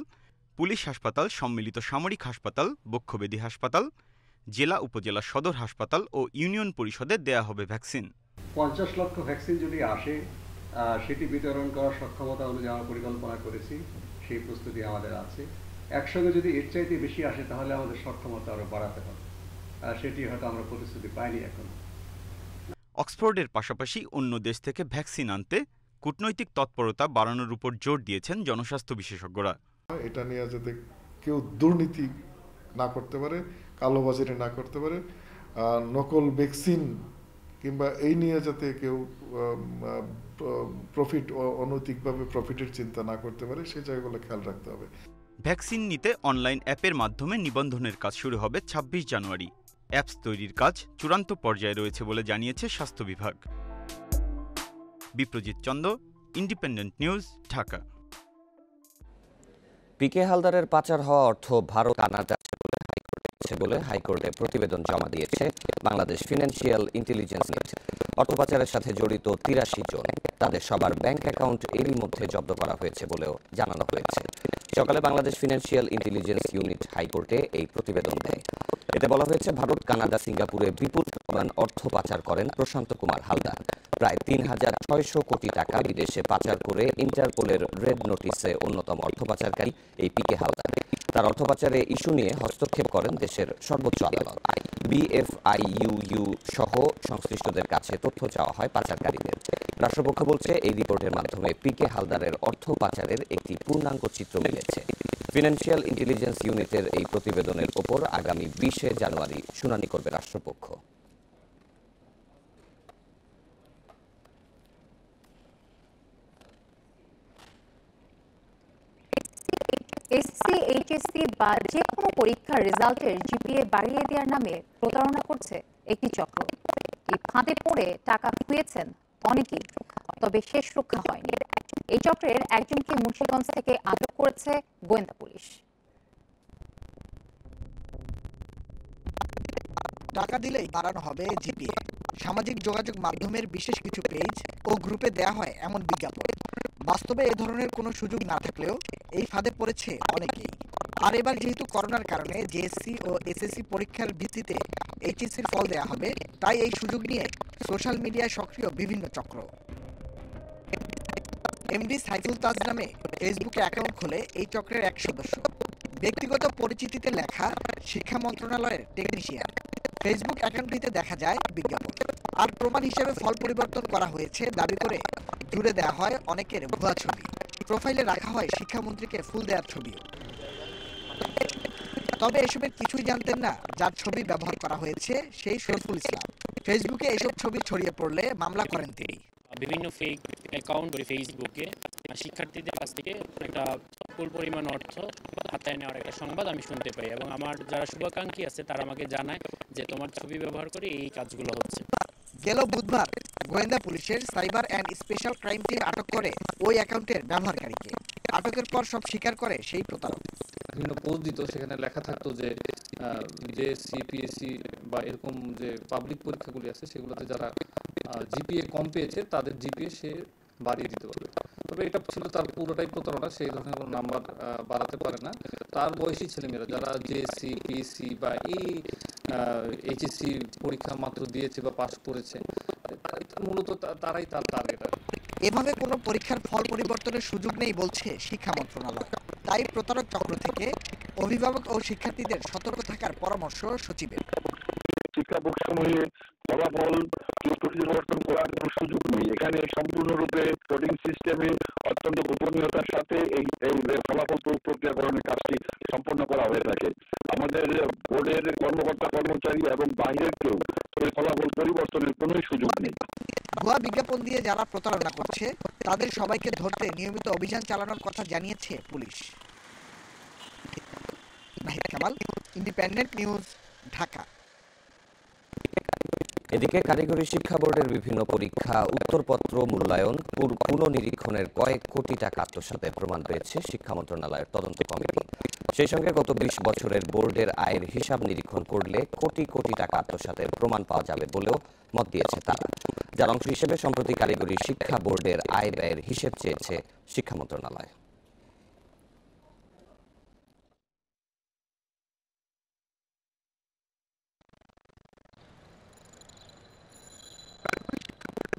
পুলিশ হাসপাতাল, সম্মিলিত সামরিক হাসপাতাল, বক্ষব্যাধি হাসপাতাল, জেলা উপজেলা সদর হাসপাতাল ও ইউনিয়ন পরিষদে দেয়া হবে ভ্যাকসিন। 50 লক্ষ ভ্যাকসিন যদি আসে, সেটি বিতরণ করার সক্ষমতা অনুযায়ী আমরা পরিকল্পনা করেছি, সেই প্রস্তুতি আমাদের আছে। একসঙ্গে যদি এর চাইতে বেশি আসে, তাহলে আমাদের সক্ষমতা আরও বাড়াতে হবে, সেটি হয়তো আমরা প্রতিশ্রুতি পাইনি এখন। অক্সফোর্ডের পাশাপাশি অন্য দেশ থেকে ভ্যাকসিন আনতে কূটনৈতিক তৎপরতা বাড়ানোর উপর জোর দিয়েছেন জনস্বাস্থ্য বিশেষজ্ঞরা। এটা নিয়ে যাতে কেউ দুর্নীতি না করতে পারে, কালোবাজারি না করতে পারে, নকল ভ্যাকসিন কিংবা এই নিয়ে যাতে কেউ প্রফিট অনৈতিকভাবে প্রফিটের চিন্তা না করতে পারে, সেই জায়গাগুলো খেয়াল রাখতে হবে। ভ্যাকসিন নিতে অনলাইন অ্যাপের মাধ্যমে নিবন্ধনের কাজ শুরু হবে 26 জানুয়ারি। অ্যাপস তৈরির কাজ চূড়ান্ত পর্যায়ে রয়েছে বলে জানিয়েছে স্বাস্থ্য বিভাগ। Biprajit Chanda, Independent news, Dhaka. PK হালদারের পাচার হওয়া অর্থ ভারত আনা যাচ্ছে বলে হাইকোর্টে প্রতিবেদন জমা দিয়েছে বাংলাদেশ ফিনান্সিয়াল ইন্টেলিজেন্স ইউনিট। অর্থ পাচারের সাথে জড়িত 83 জন, তাদের সবার ব্যাংক অ্যাকাউন্ট এরই মধ্যে জব্দ করা হয়েছে বলেও জানানো হয়েছে। সকালে বাংলাদেশ ফিনান্সিয়াল ইন্টেলিজেন্স ইউনিট হাইকোর্টে এই প্রতিবেদন দেয়। এতে বলা হয়েছে, ভারত, কানাডা, সিঙ্গাপুরে বিপুল পরিমাণ অর্থ পাচার করেন প্রশান্ত কুমার হালদার। প্রায় 3,600 কোটি টাকা বিদেশে পাচার করে ইন্টারপোলের রেড নোটিসে অন্যতম অর্থ পাচারকারী এই পিকে হালদার। তার অর্থ পাচারে ইস্যু নিয়ে হস্তক্ষেপ করেন দেশের সর্বোচ্চ আদালত। BFIUU সহ সংশ্লিষ্টদের কাছে তথ্য চাওয়া হয় পাচারকারীদের। রাষ্ট্রপক্ষ বলছে, এই রিপোর্টের মাধ্যমে পিকে হালদারের অর্থ পাচারের একটি পূর্ণাঙ্গ চিত্র মিলেছে। ফিনান্সিয়াল ইন্টেলিজেন্স ইউনিটের এই প্রতিবেদনের ওপর আগামী 20 জানুয়ারি শুনানি করবে রাষ্ট্রপক্ষ। এসএসসি, এইচএসসি বা যে কোনো পরীক্ষার রেজাল্টের জিপিএ বাড়িয়ে দেওয়ার নামে প্রতারণা করছে একটি চক্র। এই ফাঁদে পড়ে টাকা খুইয়েছেন অনেকেই, তবে শেষ রক্ষা হয়নি। এই চক্রের একজনকে মুন্সিগঞ্জ থেকে আটক করেছে গোয়েন্দা পুলিশ। টাকা দিলেই বাড়ানো হবে জিপিএ। সামাজিক যোগাযোগ মাধ্যমের বিশেষ কিছু পেজ ও গ্রুপে দেয়া হয় এমন বিজ্ঞাপন। বাস্তবে এ ধরনের কোনো সুযোগ না থাকলেও এই ফাঁদে পড়েছে অনেকেই। আর এবার যেহেতু করোনার কারণে জেএসসি ও এসএসসি পরীক্ষার ভিত্তিতে এইচএসসির ফল দেয়া হবে, তাই এই সুযোগ নিয়ে সোশ্যাল মিডিয়ায় সক্রিয় বিভিন্ন চক্র। এমডি সাইফুল তাজ নামে ফেসবুকে অ্যাকাউন্ট খোলে এই চক্রের এক সদস্য। ব্যক্তিগত পরিচিতিতে লেখা শিক্ষা মন্ত্রণালয়ের টেকনিশিয়ান। ফেসবুক অ্যাকাউন্টটিতে দেখা যায় বিজ্ঞাপন, আর প্রমাণ হিসেবে ফল পরিবর্তন করা হয়েছে দাবি করে জুড়ে দেওয়া হয় অনেকের ভুয়া ছবি। প্রোফাইলে রাখা হয় শিক্ষামন্ত্রীকে ফুল দেওয়ার ছবিও। তবে এসবের কিছুই জানতেন না যার ছবি ব্যবহার করা হয়েছে সেই শরীফুল ইসলাম। ফেসবুকে এসব ছবি ছড়িয়ে পড়লে মামলা করেন তিনি। বিভিন্ন ফেক অ্যাকাউন্ট করে ফেসবুকে শিক্ষার্থীদের কাছ থেকে একটা বিপুল পরিমাণ অর্থ হাতায় নেওয়ার একটা সংবাদ আমি শুনতে পাই, এবং আমার যারা শুভাকাঙ্ক্ষী আছে তারা আমাকে জানায় যে তোমার ছবি ব্যবহার করে এই কাজগুলো হচ্ছে। গেল বুধবার গোয়েন্দা পুলিশের cyber and special crime team আটক করে ওই অ্যাকাউন্টের ব্যবহারকারীকে। আটকের পর সব স্বীকার করে সেই প্রতারক। বিভিন্ন পোস্ট দিত, সেখানে লেখা থাকতো যে সিপিএসসি বা এরকম যে পাবলিক পরীক্ষাগুলি আছে সেগুলোতে যারা জিপিএ কম পেয়েছে তাদের জিপিএ সে বাড়িয়ে দিতে পারবে। তবে এটা ছিল তার পুরোটাই প্রতারণা, সেই ধরনের কোনো নাম্বার বাড়াতে পারে না। তার বয়সী ছেলেমেয়েরা যারা জেএসসি, পিএসসি বা এই এইচএসসি পরীক্ষা মাত্র দিয়েছে বা পাস করেছে, মূলত তারাই তার টার্গেট। এভাবে কোনো পরীক্ষার ফল পরিবর্তনের সুযোগ নেই বলছে শিক্ষা মন্ত্রণালয়। তাই প্রতারক চক্র থেকে অভিভাবক ও শিক্ষার্থীদের সতর্ক থাকার পরামর্শ সচিবের। শিক্ষা বোর্ড সমূহে ফলাফল পরিবর্তন করার কোনো সুযোগ নেই। এখানে সম্পূর্ণরূপে কোডিং সিস্টেমে অত্যন্ত গোপনীয়তার সাথে এই ফলাফল প্রক্রিয়াকরণের কাজটি সম্পন্ন করা হয়ে থাকে। আমাদের বোর্ডের কর্মকর্তা কর্মচারী এবং বাইরের কেউ এই ফলাফল পরিবর্তনের কোনো সুযোগ নেই। ভুয়া বিজ্ঞাপন দিয়ে যারা প্রতারণা করছে তাদের সবাইকে ধরতে নিয়মিত অভিযান চালানোর কথা জানিয়েছে police. Nahid Kamal, independent news, Dhaka. এদিকে কারিগরি শিক্ষা বোর্ডের বিভিন্ন পরীক্ষা, উত্তরপত্র মূল্যায়ন, পুনঃনিরীক্ষণের কয়েক কোটি টাকা আত্মসাতের প্রমাণ পেয়েছে শিক্ষা মন্ত্রণালয়ের তদন্ত কমিটি। সেই সঙ্গে গত 20 বছরের বোর্ডের আয়ের হিসাব নিরীক্ষণ করলে কোটি কোটি টাকা আত্মসাতের প্রমাণ পাওয়া যাবে বলেও মত দিয়েছে তারা, যার অংশ হিসেবে সম্প্রতি কারিগরি শিক্ষা বোর্ডের আয় ব্যয়ের হিসেব চেয়েছে শিক্ষা মন্ত্রণালয়।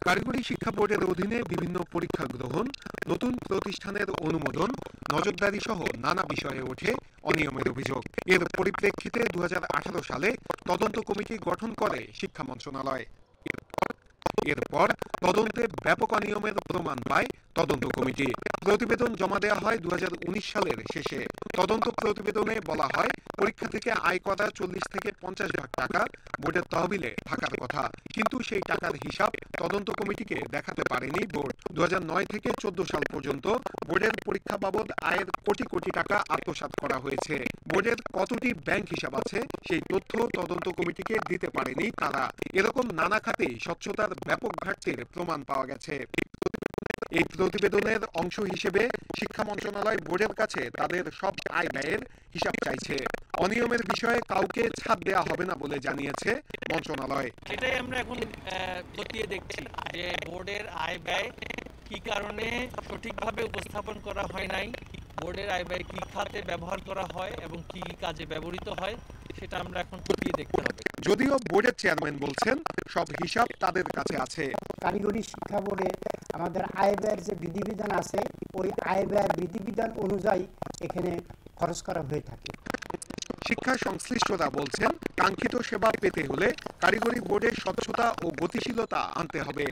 কারিগরি শিক্ষা বোর্ডের অধীনে বিভিন্ন পরীক্ষা গ্রহণ, নতুন প্রতিষ্ঠানের অনুমোদন, নজরদারি সহ নানা বিষয়ে ওঠে অনিয়মের অভিযোগ। এর পরিপ্রেক্ষিতে 2018 সালে তদন্ত কমিটি গঠন করে শিক্ষা মন্ত্রণালয়। এরপর তদন্তে ব্যাপক অনিয়মের প্রমাণ পায় তদন্ত কমিটি। প্রতিবেদন জমা দেওয়া হয় 2019 সালের শেষে। তদন্ত প্রতিবেদনে বলা হয়, পরীক্ষা থেকে আয় করা 40 থেকে 50 ভাগ টাকা বোর্ডের তহবিলে থাকার কথা, কিন্তু সেই টাকার হিসাব তদন্ত কমিটিকে দেখাতে পারেনি বোর্ড। 2009 থেকে 14 সাল পর্যন্ত বোর্ডের পরীক্ষা বাবদ আয়ের কোটি কোটি টাকা আত্মসাৎ করা হয়েছে। বোর্ডের কতটি ব্যাংক হিসাব আছে সেই তথ্য তদন্ত কমিটিকে দিতে পারেনি তারা। এরকম নানা খাতে স্বচ্ছতার ব্যাপক ঘাটতির প্রমাণ পাওয়া গেছে। এই প্রতিবেদনের অংশ হিসেবে শিক্ষা মন্ত্রণালয় বোর্ডের কাছে তাদের সব আয় ব্যয়ের হিসাব চাইছে। অনিয়মের বিষয়ে কাউকে ছাড় দেওয়া হবে না বলে জানিয়েছে মন্ত্রণালয়। এটাই আমরা এখন খতিয়ে দেখছি যে বোর্ডের আয় ব্যয় কি কারণে সঠিকভাবে উপস্থাপন করা হয় নাই, বোর্ডের আয় ব্যয় কি খাতে ব্যবহার করা হয় এবং কি কাজে ব্যবহৃত হয়, সেটা আমরা এখন খতিয়ে দেখতে হবে। যদিও বোর্ডের চেয়ারম্যান বলছেন সব হিসাব তাদের কাছে আছে। কারিগরি শিক্ষা বোর্ডে আমাদের আয় ব্যয়ের যে বিধিবিধান আছে, ওই আয় ব্যয়ের বিধিবিধান অনুযায়ী এখানে খরচ করা হয়ে থাকে। শিক্ষা সংশ্লিষ্টরা বলছেন, কাঙ্ক্ষিত সেবা পেতে হলে কারিগরি বোর্ডের স্বচ্ছতা ও গতিশীলতা আনতে হবে।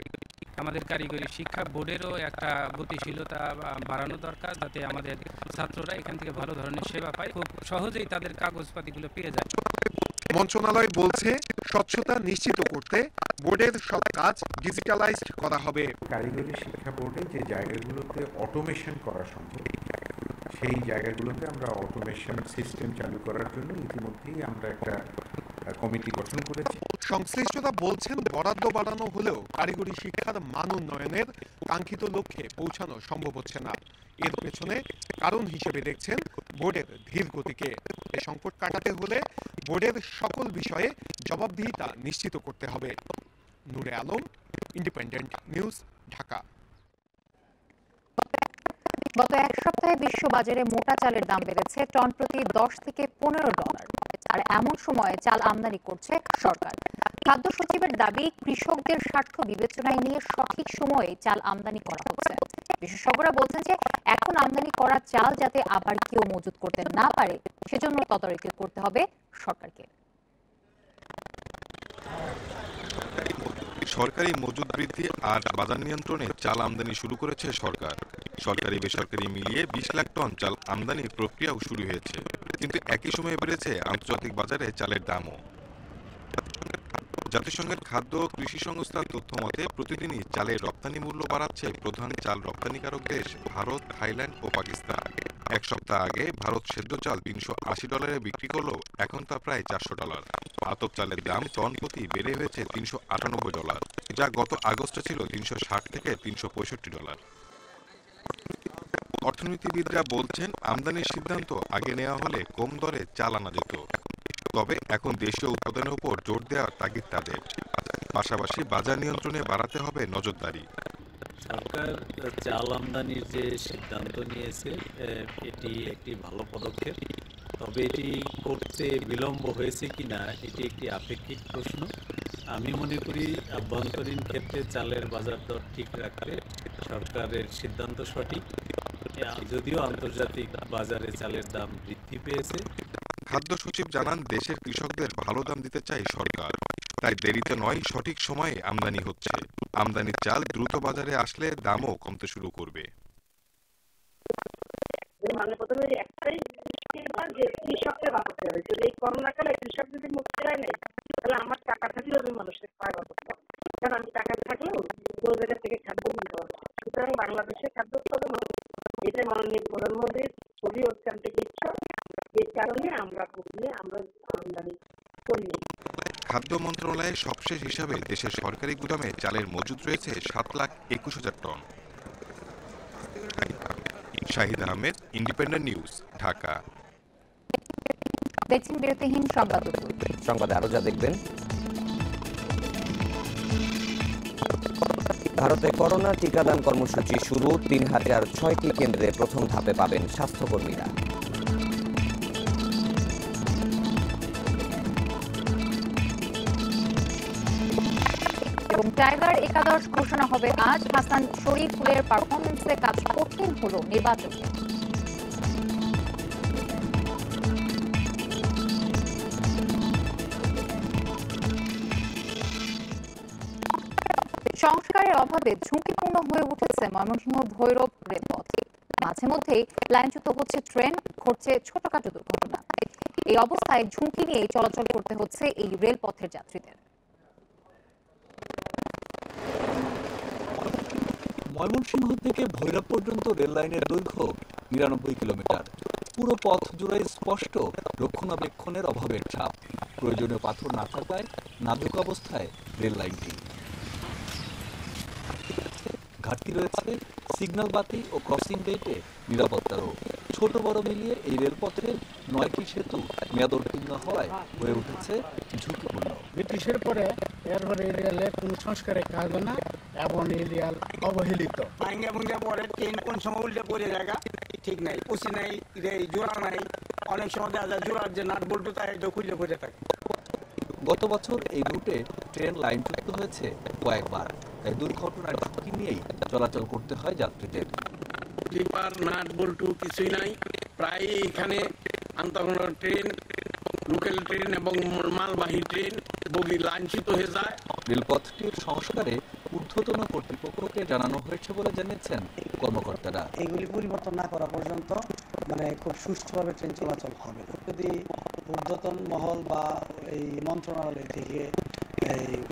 আমাদের কারিগরি শিক্ষা বোর্ডেরও একটা গতিশীলতা বাড়ানো দরকার, যাতে আমাদের ছাত্ররা এখান থেকে ভালো ধরনের সেবা পায়, খুব সহজেই তাদের কাগজপাতিগুলো পেয়ে যায়। মন্ত্রণালয় বলছে, স্বচ্ছতা নিশ্চিত করতে বোর্ডের সব কাজ ডিজিটালাইজড করা হবে। কারিগরি শিক্ষা বোর্ডে যে জায়গাগুলোতে অটোমেশন করা সম্ভব সেই জায়গাগুলোতে আমরা অটোমেশন সিস্টেম চালু করার জন্য ইতিমধ্যেই আমরা একটা কমিটি গঠন করেছি। সংশ্লিষ্টরা বলছেন বরাদ্দ বাড়ানো হলেও কারিগরি শিক্ষার মান উন্নয়নের কাঙ্ক্ষিত লক্ষ্যে পৌঁছানো সম্ভব হচ্ছে না। এর পেছনে কারণ হিসেবে দেখছেন বোর্ডের ধীর গতিকে। এই সংকট কাটাতে হলে বোর্ডের সকল বিষয়ে জবাবদিহিতা নিশ্চিত করতে হবে। নূরে আলম, ইন্ডিপেন্ডেন্ট নিউজ, ঢাকা। গত এক সপ্তাহে বিশ্ব বাজারে মোটা চালের দাম বেড়েছে টন প্রতি $10 থেকে $15। আর এমন সময়ে চাল আমদানি করছে সরকার। খাদ্য সচিবের দাবি, কৃষকদের স্বার্থ বিবেচনায় নিয়ে সঠিক সময়ে চাল আমদানি করা হচ্ছে। বিশেষজ্ঞরা বলছেন যে এখন আমদানি করা চাল যাতে আবার কেউ মজুত করতে না পারে, সেজন্য তদারকি করতে হবে সরকারকে। সরকারি মজুদ বৃদ্ধি আর বাজার নিয়ন্ত্রণে চাল আমদানি শুরু করেছে সরকার। সরকারি বেসরকারি মিলিয়ে 20 লাখ টন চাল আমদানির প্রক্রিয়াও শুরু হয়েছে, কিন্তু একই সময়ে বেড়েছে আন্তর্জাতিক বাজারে চালের দামও। জাতিসংঘের খাদ্য ও কৃষি সংস্থার তথ্য মতে প্রতিদিনই চালের রপ্তানি মূল্য বাড়াচ্ছে প্রধান চাল রপ্তানিকারক দেশ ভারত, থাইল্যান্ড ও পাকিস্তান। এক সপ্তাহ আগে ভারত সেদ্ধ চাল $380 বিক্রি করলেও এখন তা প্রায় $400। আতপ চালের দাম টন প্রতি বেড়ে হয়েছে $398, যা গত আগস্টে ছিল $360 থেকে $365। অর্থনীতিবিদরা বলছেন আমদানির সিদ্ধান্ত আগে নেওয়া হলে কম দরে চাল আনা যেত, তবে এখন দেশীয় উৎপাদনের উপর জোর দেওয়ার তাগিদ তাদের। পাশাপাশি বাজার নিয়ন্ত্রণে বাড়াতে হবে নজরদারি। সরকার চাল আমদানির যে সিদ্ধান্ত নিয়েছে এটি একটি ভালো পদক্ষেপ, তবে এটি করতে বিলম্ব হয়েছে কিনা এটি একটি আপেক্ষিক প্রশ্ন। আমি মনে করি আভ্যন্তরীণ ক্ষেত্রে চালের বাজার দর ঠিক রাখতে সরকারের সিদ্ধান্ত সঠিক, যদিও আন্তর্জাতিক বাজারে চালের দাম বৃদ্ধি পেয়েছে। খাদ্য সচিব জানান, দেশের কৃষকদের ভালো দাম দিতে চায় সরকার, তাই দেরিতে নয় সঠিক সময়ে আমদানি হচ্ছে। আমদানির চাল দ্রুত বাজারে আসলে দামও কমতে শুরু করবে। মানে প্রথমে একটাই যে কৃষককে বাঁচাতে হবে। যদি এই করোনাকালে কৃষক যদি মুক্তি হয় নাই, তাহলে আমার টাকা থাকলেও আমি মানুষকে খাওয়া করতে হবে, কারণ আমি টাকা থাকলেও কোনো জায়গা থেকে খাদ্য নিতে পারবো। সুতরাং বাংলাদেশের খাদ্য উৎপাদন হবে, এটা মাননীয় প্রধানমন্ত্রীর খুবই অত্যন্তিক ইচ্ছা। এই কারণে আমরা আমদানি করি। খাদ্য মন্ত্রণালয়ের সবশেষ হিসাবে দেশের সরকারি গুদামে চালের মজুদ রয়েছে 7,21,000 টন। Shahid Ahmed, independent news, Dhaka. দেখছেন বিরতিহীন সংবাদ। সংবাদে আরো যা দেখবেন, ভারতে করোনা টিকাদান কর্মসূচি শুরু। 3006টি কেন্দ্রে প্রথম ধাপে পাবেন স্বাস্থ্যকর্মীরা। এবং টাইগার একাদশ ঘোষণা হবে আজ। হাসান শরীফুলের পারফরমেন্সে কাজ কঠিন হলো নির্বাচনে। সংস্কারের অভাবে ঝুঁকিপূর্ণ হয়ে উঠেছে ময়মনসিংহ ভৈরব রেলপথ। মাঝে মধ্যেই লাইনচ্যুত হচ্ছে ট্রেন, ঘটছে ছোটখাটো দুর্ঘটনা। এই অবস্থায় ঝুঁকি নিয়ে চলাচল করতে হচ্ছে এই রেলপথের যাত্রীদের। ময়মনসিংহ থেকে ভৈরব পর্যন্ত রেল লাইনের দৈর্ঘ্য ৯৯ কিলোমিটার। পুরো পথ জুড়ে স্পষ্ট রক্ষণাবেক্ষণের অভাবের ছাপ। প্রয়োজনীয় পাথর না থাকায় নাজুক অবস্থায় রেল লাইনটি। ঘাটতি রয়েছে সিগন্যাল বাতি ও ক্রসিং গেটে নিরাপত্তারও। ছোট বড় মিলিয়ে এই রেলপথের ৯টি সেতু মেয়াদোত্তীর্ণ হওয়ায় হয়ে উঠেছে ঝুঁকিপূর্ণ। ব্রিটিশের পরে এরপরে এই রেলের কোনো সংস্কারের কাজ না এবং এই রেল অবহেলিত। পরে ট্রেন কোন সময় উল্টে পড়ে জায়গা ঠিক নাই, কুচি নাই, জোড়া নাই, অনেক সময় দেখা যায় জোড়ার যে নাট বল্টু তাই খুঁজে পড়ে থাকে। গত বছর এই রুটে ট্রেন লাইনচ্যুত হয়েছে কয়েকবার, তাই দুর্ঘটনার ঝুঁকি নিয়েই চলাচল করতে হয় যাত্রীদের। স্লিপার নাট বল্টু কিছুই নাই, প্রায় এখানে আন্তঃনগর ট্রেন, লোকাল ট্রেন এবং মালবাহী ট্রেন বগি লাইনচ্যুত হয়ে যায়। রেলপথটির সংস্কারে ঊর্ধ্বতন কর্তৃপক্ষকে জানানো হয়েছে বলে জানিয়েছেন কর্মকর্তারা। এগুলি পরিবর্তন না করা পর্যন্ত খুব সুষ্ঠুভাবে ট্রেন চলাচল হবে। যদি ঊর্ধ্বতন মহল বা এই মন্ত্রণালয় থেকে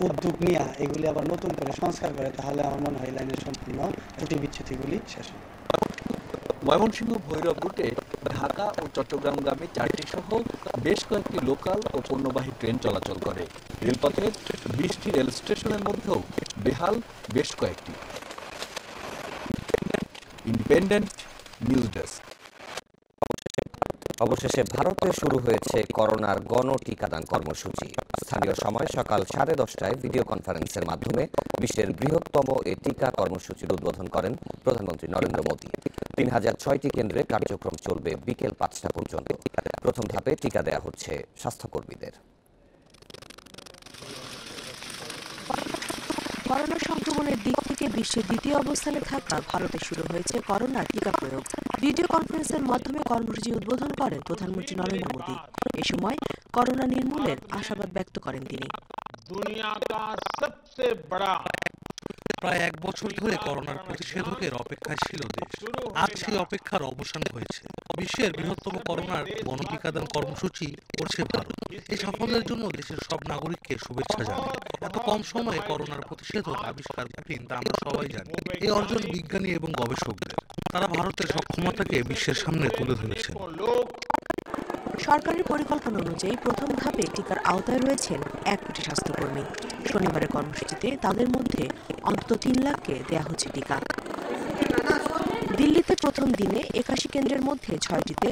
উদ্যোগ নিয়ে এগুলি আবার নতুন করে সংস্কার করে, তাহলে আমার মনে হয় লাইনের সম্পূর্ণ ত্রুটি বিচ্ছুতিগুলি শেষ হবে। ময়মনসিংহ ভৈরব রুটে ঢাকা ও চট্টগ্রামগামী 4টি সহ বেশ কয়েকটি লোকাল ও পণ্যবাহী ট্রেন চলাচল করে। রেলপথের 20টি রেল স্টেশনের মধ্যেও বেহাল বেশ কয়েকটি। Independent news desk. অবশেষে ভারতে শুরু হয়েছে করোনার গণ টিকাদান কর্মসূচি। স্থানীয় সময় সকাল 10:30টায় ভিডিও কনফারেন্সের মাধ্যমে বিশ্বের বৃহত্তম এই টিকা কর্মসূচির উদ্বোধন করেন প্রধানমন্ত্রী নরেন্দ্র মোদী। 3006টি কেন্দ্রে কার্যক্রম চলবে বিকেল 5টা পর্যন্ত। প্রথম ধাপে টিকা দেয়া হচ্ছে স্বাস্থ্যকর্মীদের। করোনা সংক্রমণের দিক থেকে বিশ্বের দ্বিতীয় অবস্থানে থাকা ভারতে শুরু হয়েছে করোনা টিকা প্রয়োগ। ভিডিও কনফারেন্সের মাধ্যমে কর্মসূচি উদ্বোধন করেন প্রধানমন্ত্রী নরেন্দ্র মোদী। এ সময় করোনা নির্মূলের আশাবাদ ব্যক্ত করেন তিনি। প্রায় 1 বছর ধরে করোনার প্রতিষেধকের অপেক্ষায় ছিল দেশ। আজ সেই অপেক্ষার অবসান হয়েছে। বিশ্বের বৃহত্তম করোনার গণটিকাদান কর্মসূচি করছে ভারত। এই সাফল্যের জন্য দেশের সব নাগরিককে শুভেচ্ছা জানাই। এত কম সময়ে করোনার প্রতিষেধক আবিষ্কার কঠিন তা আমরা সবাই জানি। এই অর্জন বিজ্ঞানী এবং গবেষকদের। তারা ভারতের সক্ষমতাকে বিশ্বের সামনে তুলে ধরেছেন। সরকারের পরিকল্পনা অনুযায়ী প্রথম ধাপে টিকার আওতায় রয়েছেন 1 কোটি স্বাস্থ্যকর্মী। শনিবারের কর্মসূচিতে তাদের মধ্যে অন্তত 3 লাখকে দেয়া হচ্ছে টিকা। দিল্লিতে প্রথম দিনে 81 কেন্দ্রের মধ্যে 6টিতে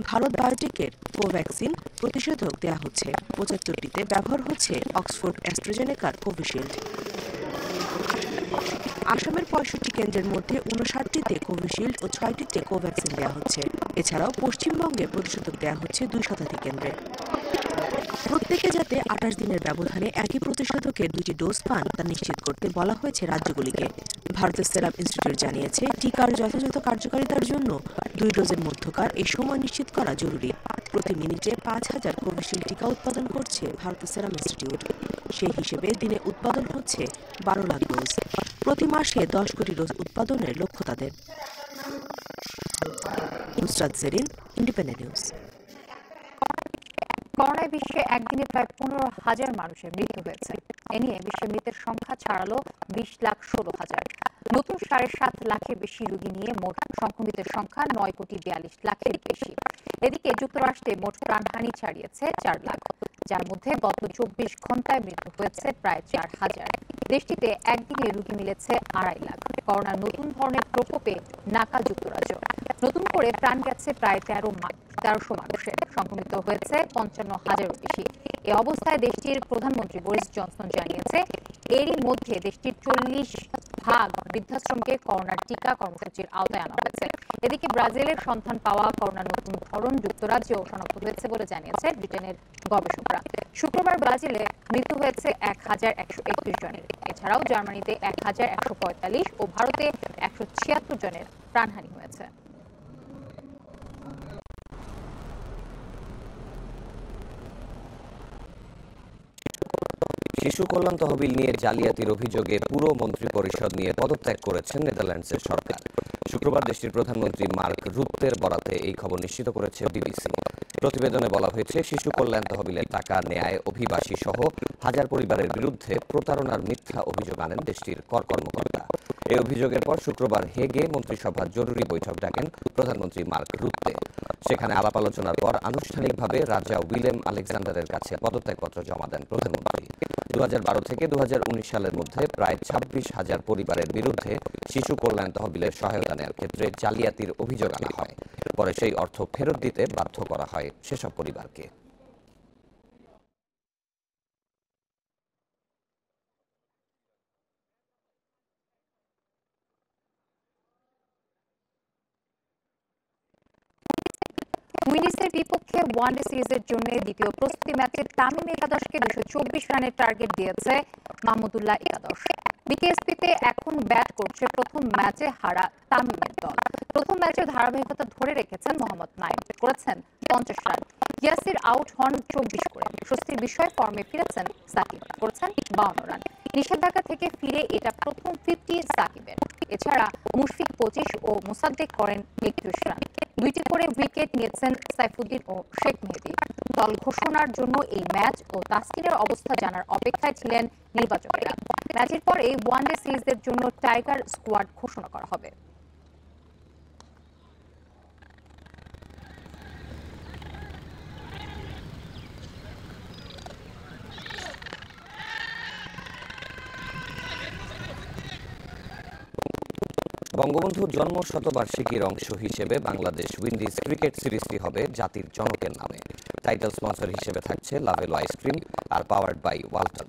ভারত বায়োটেকের কোভ্যাক্সিন প্রতিষেধক দেয়া হচ্ছে। 75টিতে ব্যবহার হচ্ছে অক্সফোর্ড অ্যাস্ট্রাজেনেকার কোভিশিল্ড। আসামের 65 কেন্দ্রের মধ্যে 59টিতে কোভিশিল্ড ও 6টিতে কোভ্যাক্সিন দেওয়া হচ্ছে। এছাড়াও পশ্চিমবঙ্গে প্রতিষেধক দেওয়া হচ্ছে 2 শতাধিক কেন্দ্রে। প্রত্যেকে যাতে 28 দিনের ব্যবধানে একই প্রতিষেধকের 2টি ডোজ পান তা নিশ্চিত করতে বলা হয়েছে রাজ্যগুলিকে। ভারতের সেরাম ইনস্টিটিউট জানিয়েছে, টিকার যথাযথ কার্যকারিতার জন্য 2 ডোজের মধ্যকার এই সময় নিশ্চিত করা জরুরি। প্রতি মিনিটে 5000 কোভিশিল্ড টিকা উৎপাদন করছে ভারতের সেরাম ইনস্টিটিউট। সেই হিসেবে দিনে উৎপাদন হচ্ছে 12 লাখ ডোজ। প্রতি মাসে 10 কোটি ডোজ উৎপাদনের লক্ষ্য তাদের। Nusrat Jerin, independent news. করোনায় বিশ্বে একদিনে প্রায় 15,000 মানুষের মৃত্যু হয়েছে। এ নিয়ে বিশ্বে মৃতের সংখ্যা ছাড়ালো 20,16,000। নতুন 7.5 লাখের বেশি রোগী নিয়ে মোট সংক্রমিতের সংখ্যা 9,42,00,000-এর বেশি। এদিকে যুক্তরাষ্ট্রে মোট প্রাণহানি ছাড়িয়েছে 4 লাখ, যার মধ্যে গত 24 ঘন্টায় মৃত্যু হয়েছে প্রায় 4,000। দেশটিতে একদিনে রোগী মিলেছে 2.5 লাখ। করোনার নতুন ধরনের প্রকোপে নাকা যুক্তরাজ্য। নতুন করে প্রাণ গেছে প্রায় 1300 মানুষের, সংক্রমিত হয়েছে 55,000-এরও বেশি। এ অবস্থায় দেশটির প্রধানমন্ত্রী বরিস জনসন জানিয়েছে, এরই মধ্যে দেশটির 40% বৃদ্ধাশ্রমকে করোনার টিকা কর্মসূচির আওতায় আনা হয়েছে। এদিকে ব্রাজিলের সন্ধান পাওয়া করোনার নতুন ধরন যুক্তরাজ্যেও শনাক্ত হয়েছে বলে জানিয়েছে ব্রিটেনের গবেষকরা। শুক্রবার ব্রাজিলে মৃত্যু হয়েছে 1,131 জনের। এছাড়াও জার্মানিতে 1,145 ও ভারতে 176 জনের প্রাণহানি হয়েছে। শিশু কল্যাণ তহবিল নিয়ে জালিয়াতির অভিযোগে পুরো মন্ত্রিপরিষদ নিয়ে পদত্যাগ করেছেন নেদারল্যান্ডসের সরকার। শুক্রবার দেশটির প্রধানমন্ত্রী মার্ক রুত্তের বরাতে এই খবর নিশ্চিত করেছে বিবিসি। প্রতিবেদনে বলা হয়েছে, শিশু কল্যাণ তহবিলের টাকা নেয়ায় অভিবাসী সহ 1000 পরিবারের বিরুদ্ধে প্রতারণার মিথ্যা অভিযোগ আনেন দেশটির কর কর্মকর্তা। এই অভিযোগের পর শুক্রবার হেগে মন্ত্রিসভার জরুরি বৈঠক ডাকেন প্রধানমন্ত্রী মার্ক রুত্তে। সেখানে আলাপ আলোচনার পর আনুষ্ঠানিকভাবে রাজা উইলেম আলেকজান্ডারের কাছে পদত্যাগপত্র জমা দেন প্রধানমন্ত্রী। 2012 থেকে 2019 সালের মধ্যে প্রায় 26,000 পরিবারের বিরুদ্ধে শিশু কল্যাণ তহবিলের সহায়তা নেওয়ার ক্ষেত্রে জালিয়াতির অভিযোগ আনা হয়। পরে সেই অর্থ ফেরত দিতে বাধ্য করা হয় সেসব পরিবারকে। উইন্ডিজের বিপক্ষে ওয়ানডে সিরিজের জন্য দ্বিতীয় প্রস্তুতি ম্যাচে তামিম একাদশকে 224 রানের টার্গেট দিয়েছে মাহমুদুল্লাহ একাদশ। বিকেএসপিতে এখন ব্যাট করছে প্রথম ম্যাচে হারা তামিমের দল। প্রথম ম্যাচের ধারাবাহিকতা ধরে রেখেছেন মোহাম্মদ নাইম, করেছেন 50 রান। ইয়াসির আউট হন 24 করে। স্বস্তির বিষয়ে ফর্মে ফিরেছেন সাকিব, করেছেন 52 রান। নিষেধাজ্ঞা থেকে ফিরে এটা প্রথম 50 সাকিবের। এছাড়া মুশফিক 25 ও মোসাদ্দেক করেন 31 রান। 2টি করে উইকেট নিয়েছেন সাইফুদ্দিন ও শেখ মেহেদী। দল ঘোষণার জন্য এই ম্যাচ ও তাসকিনের অবস্থা জানার অপেক্ষায় ছিলেন নির্বাচকেরা। ম্যাচের পর এই ওয়ানডে সিরিজের জন্য টাইগার স্কোয়াড ঘোষণা করা হবে। বঙ্গবন্ধুর জন্ম শতবার্ষিকীর অংশ হিসেবে বাংলাদেশ উইন্ডিজ ক্রিকেট সিরিজটি হবে জাতির জনকের নামে। টাইটেল স্পন্সর হিসেবে থাকছে লাভেলো আইসক্রিম আর পাওয়ার্ড বাই ওয়ালটন।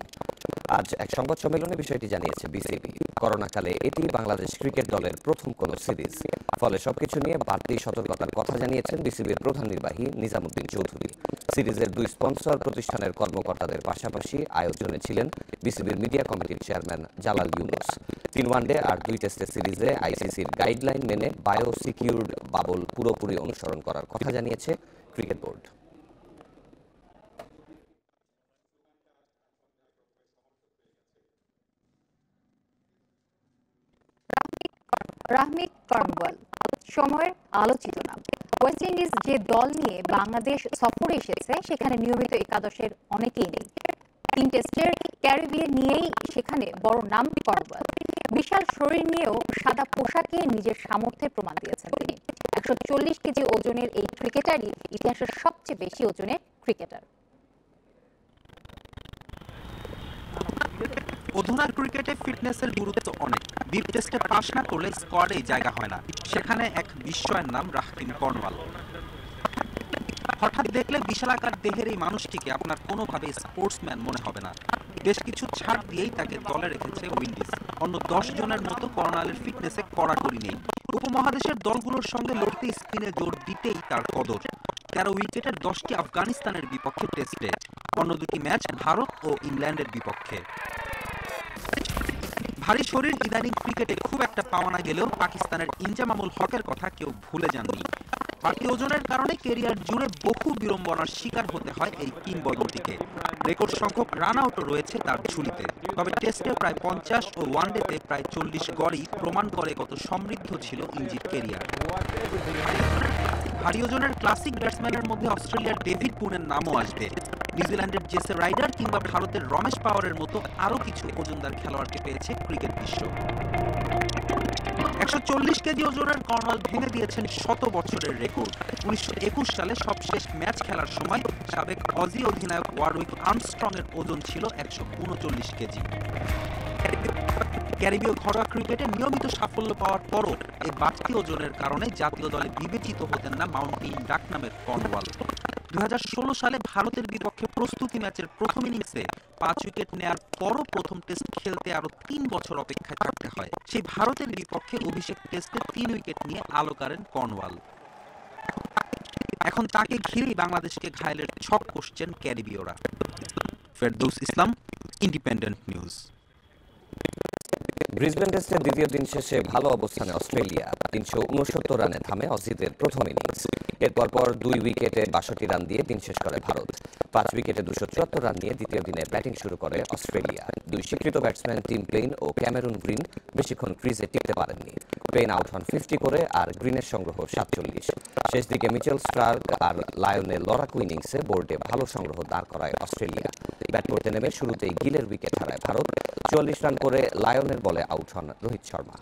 আজ এক সংবাদ সম্মেলনে বিষয়টি জানিয়েছে বিসিবি। করোনাকালে এটি বাংলাদেশ ক্রিকেট দলের প্রথম কোনো সিরিজ, ফলে সবকিছু নিয়ে বাড়তি সতর্কতার কথা জানিয়েছেন বিসিবির প্রধান নির্বাহী নিজামুদ্দিন চৌধুরী। সিরিজের দুই স্পন্সর প্রতিষ্ঠানের কর্মকর্তাদের পাশাপাশি আয়োজনে ছিলেন বিসিবির মিডিয়া কমিটির চেয়ারম্যান জালাল ইউনুস। 3 ওয়ানডে আর 2 টেস্টের সিরিজে আইসিসির গাইডলাইন মেনে বায়োসিকিউরড বাবল পুরোপুরি অনুসরণ করার কথা জানিয়েছে ক্রিকেট বোর্ড। রাহমিক কর্নওয়াল সময়ের আলোচিত নাম। ওয়েস্ট ইন্ডিজ যে দল নিয়ে বাংলাদেশ সফরে এসেছে সেখানে নিয়মিত একাদশের অনেকেই নেই। 3 টেস্টের ক্যারিবিয়ান নিয়েই সেখানে বড় নাম কর্নওয়াল। বিশাল শরীর নিয়েও সাদা পোশাকে নিজের সামর্থ্যের প্রমাণ দিয়েছেন তিনি। 140 কেজি ওজনের এই ক্রিকেটারই ইতিহাসের সবচেয়ে বেশি ওজনের ক্রিকেটার। অধুনার ক্রিকেটে ফিটনেসের গুরুত্ব অনেক। বিগ টেস্টে পাস না করলে স্কোয়াডেই জায়গা হয় না। সেখানে এক বিস্ময়ের নাম রাহমিক কর্নওয়াল। হঠাৎ দেখলে বিশালাকার দেহের এই মানুষটিকে আপনার কোনোভাবে স্পোর্টসম্যান মনে হবে না। বেশ কিছু ছাড় দিয়েই তাকে দলে রেখেছে উইন্ডিজ। অন্য 10 জনের মতো কর্নওয়ালের ফিটনেসে কড়াকড়ি নেই। উপমহাদেশের দলগুলোর সঙ্গে লড়তে স্পিনে জোর দিতেই তার কদর। 13 উইকেটের 10টি আফগানিস্তানের বিপক্ষে টেস্টে, অন্য 2টি ম্যাচ ভারত ও ইংল্যান্ডের বিপক্ষে। ভারী শরীর ইদানিং ক্রিকেটে খুব একটা পাওয়া না গেলেও পাকিস্তানের ইনজামামুল হকের কথা কেউ ভুলে যাননি। বাড়তি ওজনের কারণে কেরিয়ার জুড়ে বহু বিড়ম্বনার শিকার হতে হয় এই কিংবদন্তিকে। রেকর্ড সংখ্যক রান আউটও রয়েছে তার ঝুলিতে। তবে টেস্টে প্রায় 50 ও ওয়ানডেতে প্রায় 40 গড়ই প্রমাণ করে কত সমৃদ্ধ ছিল ইঞ্জির কেরিয়ার। ভারী ওজনের ক্লাসিক ব্যাটসম্যানের মধ্যে অস্ট্রেলিয়ার ডেভিড বুনের নামও আসবে। নিউজিল্যান্ডের জেসে রাইডার কিংবা ভারতের রমেশ পাওয়ারের মতো আরও কিছু ওজনদার খেলোয়াড়কে পেয়েছে ক্রিকেট বিশ্ব। 140 কেজি ওজনের কর্নওয়াল ভেঙে দিয়েছেন 100 বছরের রেকর্ড। 1921 সালে সবশেষ ম্যাচ খেলার সময় সাবেক অজি অধিনায়ক ওয়ারউইক আর্মস্ট্রং এর ওজন ছিল 139 কেজি। ক্যারিবীয় ঘরোয়া ক্রিকেটে নিয়মিত সাফল্য পাওয়ার পরও এই বাড়তি ওজনের কারণে জাতীয় দলে বিবেচিত হতেন না মাউন্টেইন ডাক নামের কর্নওয়াল। 2016 সালে ভারতের বিপক্ষে প্রস্তুতি ম্যাচের প্রথম ইনিংসে 5 উইকেট নেয়ার পরও প্রথম টেস্ট খেলতে আরো 3 বছর অপেক্ষায় থাকতে হয়। সেই ভারতের বিপক্ষে অভিষেক টেস্টে 3 উইকেট নিয়ে আলো করেন কর্নওয়াল। এখন তাকে ঘিরেই বাংলাদেশকে ঘায়েলের ছক কষছেন ক্যারিবীয়রা। ফেরদৌস ইসলাম, ইন্ডিপেন্ডেন্ট নিউজ। ব্রিসবেন টেস্টের দ্বিতীয় দিন শেষে ভালো অবস্থানে অস্ট্রেলিয়া। 369 রানে থামে অজিতের প্রথম ইনিংস। এরপর 2 উইকেটে 62 রান দিয়ে দিন শেষ করে ভারত। 5 উইকেটে 274 রান নিয়ে দ্বিতীয় দিনে ব্যাটিং শুরু করে অস্ট্রেলিয়া। 2 স্বীকৃত ব্যাটসম্যান টিম প্লেইন ও ক্যামেরুন গ্রিন বেশিক্ষণ ক্রিজে টিকতে পারেননি। প্লেইন আউট হন 50 করে আর গ্রিনের সংগ্রহ 47। শেষ দিকে মিচেল স্টার্ক আর লায়নের লড়াকু ইনিংসে বোর্ডে ভালো সংগ্রহ দাঁড় করায় অস্ট্রেলিয়া। ব্যাট করতে নেমে শুরুতেই গিলের উইকেট হারায় ভারত। 44 রান করে লায়নের বলে আউট হন রোহিত শর্মা।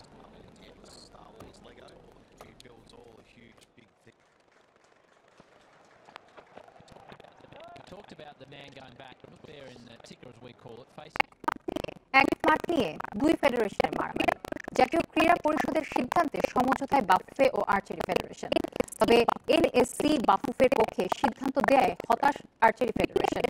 এক মাঠ নিয়ে 2 ফেডারেশনের মারামারি। জাতীয় ক্রীড়া পরিষদের সিদ্ধান্তে সমঝোতায় বাফুফে ও আর্চারি ফেডারেশন। তবে এনএসসি বাফুফের পক্ষে সিদ্ধান্ত দেয় হতাশ আর্চারি ফেডারেশন।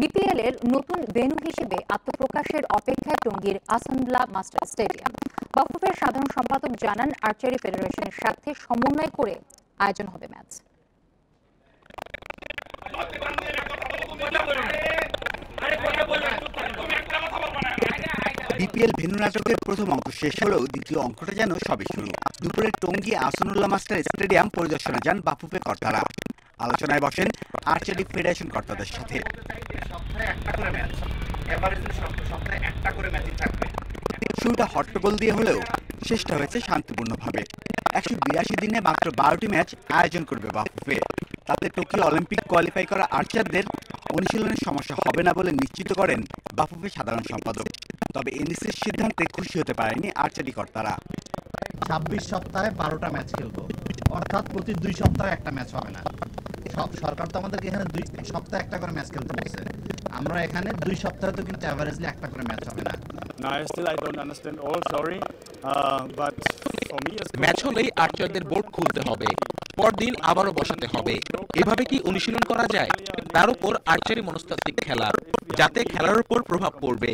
বিপিএল এর নতুন ভেন্যু হিসেবে আত্মপ্রকাশের অপেক্ষায় টঙ্গীর আসনলা মাস্টার স্টেডিয়াম। বাফুফের সাধারণ সম্পাদক জানান, আর্চারি ফেডারেশনের সাথে সমন্বয় করে আয়োজন হবে ম্যাচ। বিপিএল ভেন্যু নাটকের প্রথম অঙ্ক শেষ হলেও দ্বিতীয় অঙ্কটা যেন সবে শুরু। দুপুরে টঙ্গী আসনুল্লাহ মাস্টার স্টেডিয়াম পরিদর্শনে যান বাফুফে কর্তারা। আলোচনায় বসেন আর্চারি ফেডারেশন কর্তাদের সাথে। শুরুটা হট্টগোল দিয়ে হলেও শেষটা হয়েছে শান্তিপূর্ণভাবে। 182 দিনে মাত্র 12টি ম্যাচ আয়োজন করবে বাফুফে। তাতে টোকিও অলিম্পিক কোয়ালিফাই করা আর্চারদের অনুশীলনের সমস্যা হবে না বলে নিশ্চিত করেন বাফুফে সাধারণ সম্পাদক। তবে এনএসসির সিদ্ধান্তে খুশি হতে পারেনি আর্চারি কর্তারা। 26 সপ্তাহে 12টা ম্যাচ খেলবো, অর্থাৎ প্রতি 2 সপ্তাহে একটা ম্যাচ হবে না। সরকার তো আমাদেরকে এখানে 2 সপ্তাহে একটা করে ম্যাচ খেলতে বলছে। আমরা এখানে 2 সপ্তাহে তো কিন্তু অ্যাভারেজলি একটা করে ম্যাচ হবে না। No, I don't understand all, sorry. But match হলেই আর্চারদের বোর্ড খুলতে হবে, পরদিন আবারও বসাতে হবে। এভাবে কি অনুশীলন করা যায়? তার উপর আর্চারি মনস্তাত্ত্বিক খেলা, যাতে খেলার উপর প্রভাব পড়বে।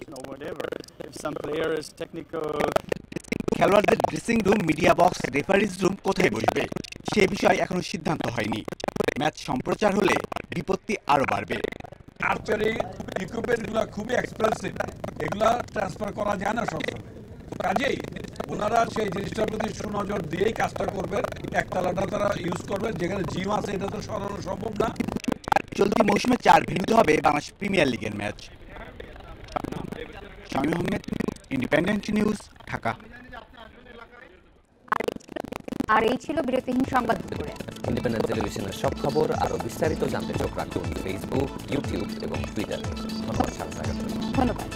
খেলোয়াড়দের dressing room, media box, referee's room কোথায় বসবে সে বিষয়ে এখনো সিদ্ধান্ত হয়নি। ম্যাচ সম্প্রচার হলে বিপত্তি আরো বাড়বে। আর্চারি ইকুইপমেন্টগুলো খুবই এক্সপেন্সিভ, এগুলা ট্রান্সফার করা যায় না সবসময়। কাজেই ওনারা সেই জিনিসটার প্রতি সুনজর দিয়েই কাজটা করবেন। একতলাটা তারা ইউজ করবেন, যেখানে জিম আছে এটা তো সরানো সম্ভব না। চলতি মৌসুমে 4 ভেন্যুতে হবে বাংলাদেশ প্রিমিয়ার লিগের match. Shamim Ahmed, independent news, Dhaka. আর এই ছিল বিরতিহীন সংবাদ দুপুরে। ইন্ডিপেন্ডেন্ট টেলিভিশনের সব খবর আরো বিস্তারিত জানতে চোখ রাখুন ফেসবুক, ইউটিউব এবং টুইটারে। ধন্যবাদ।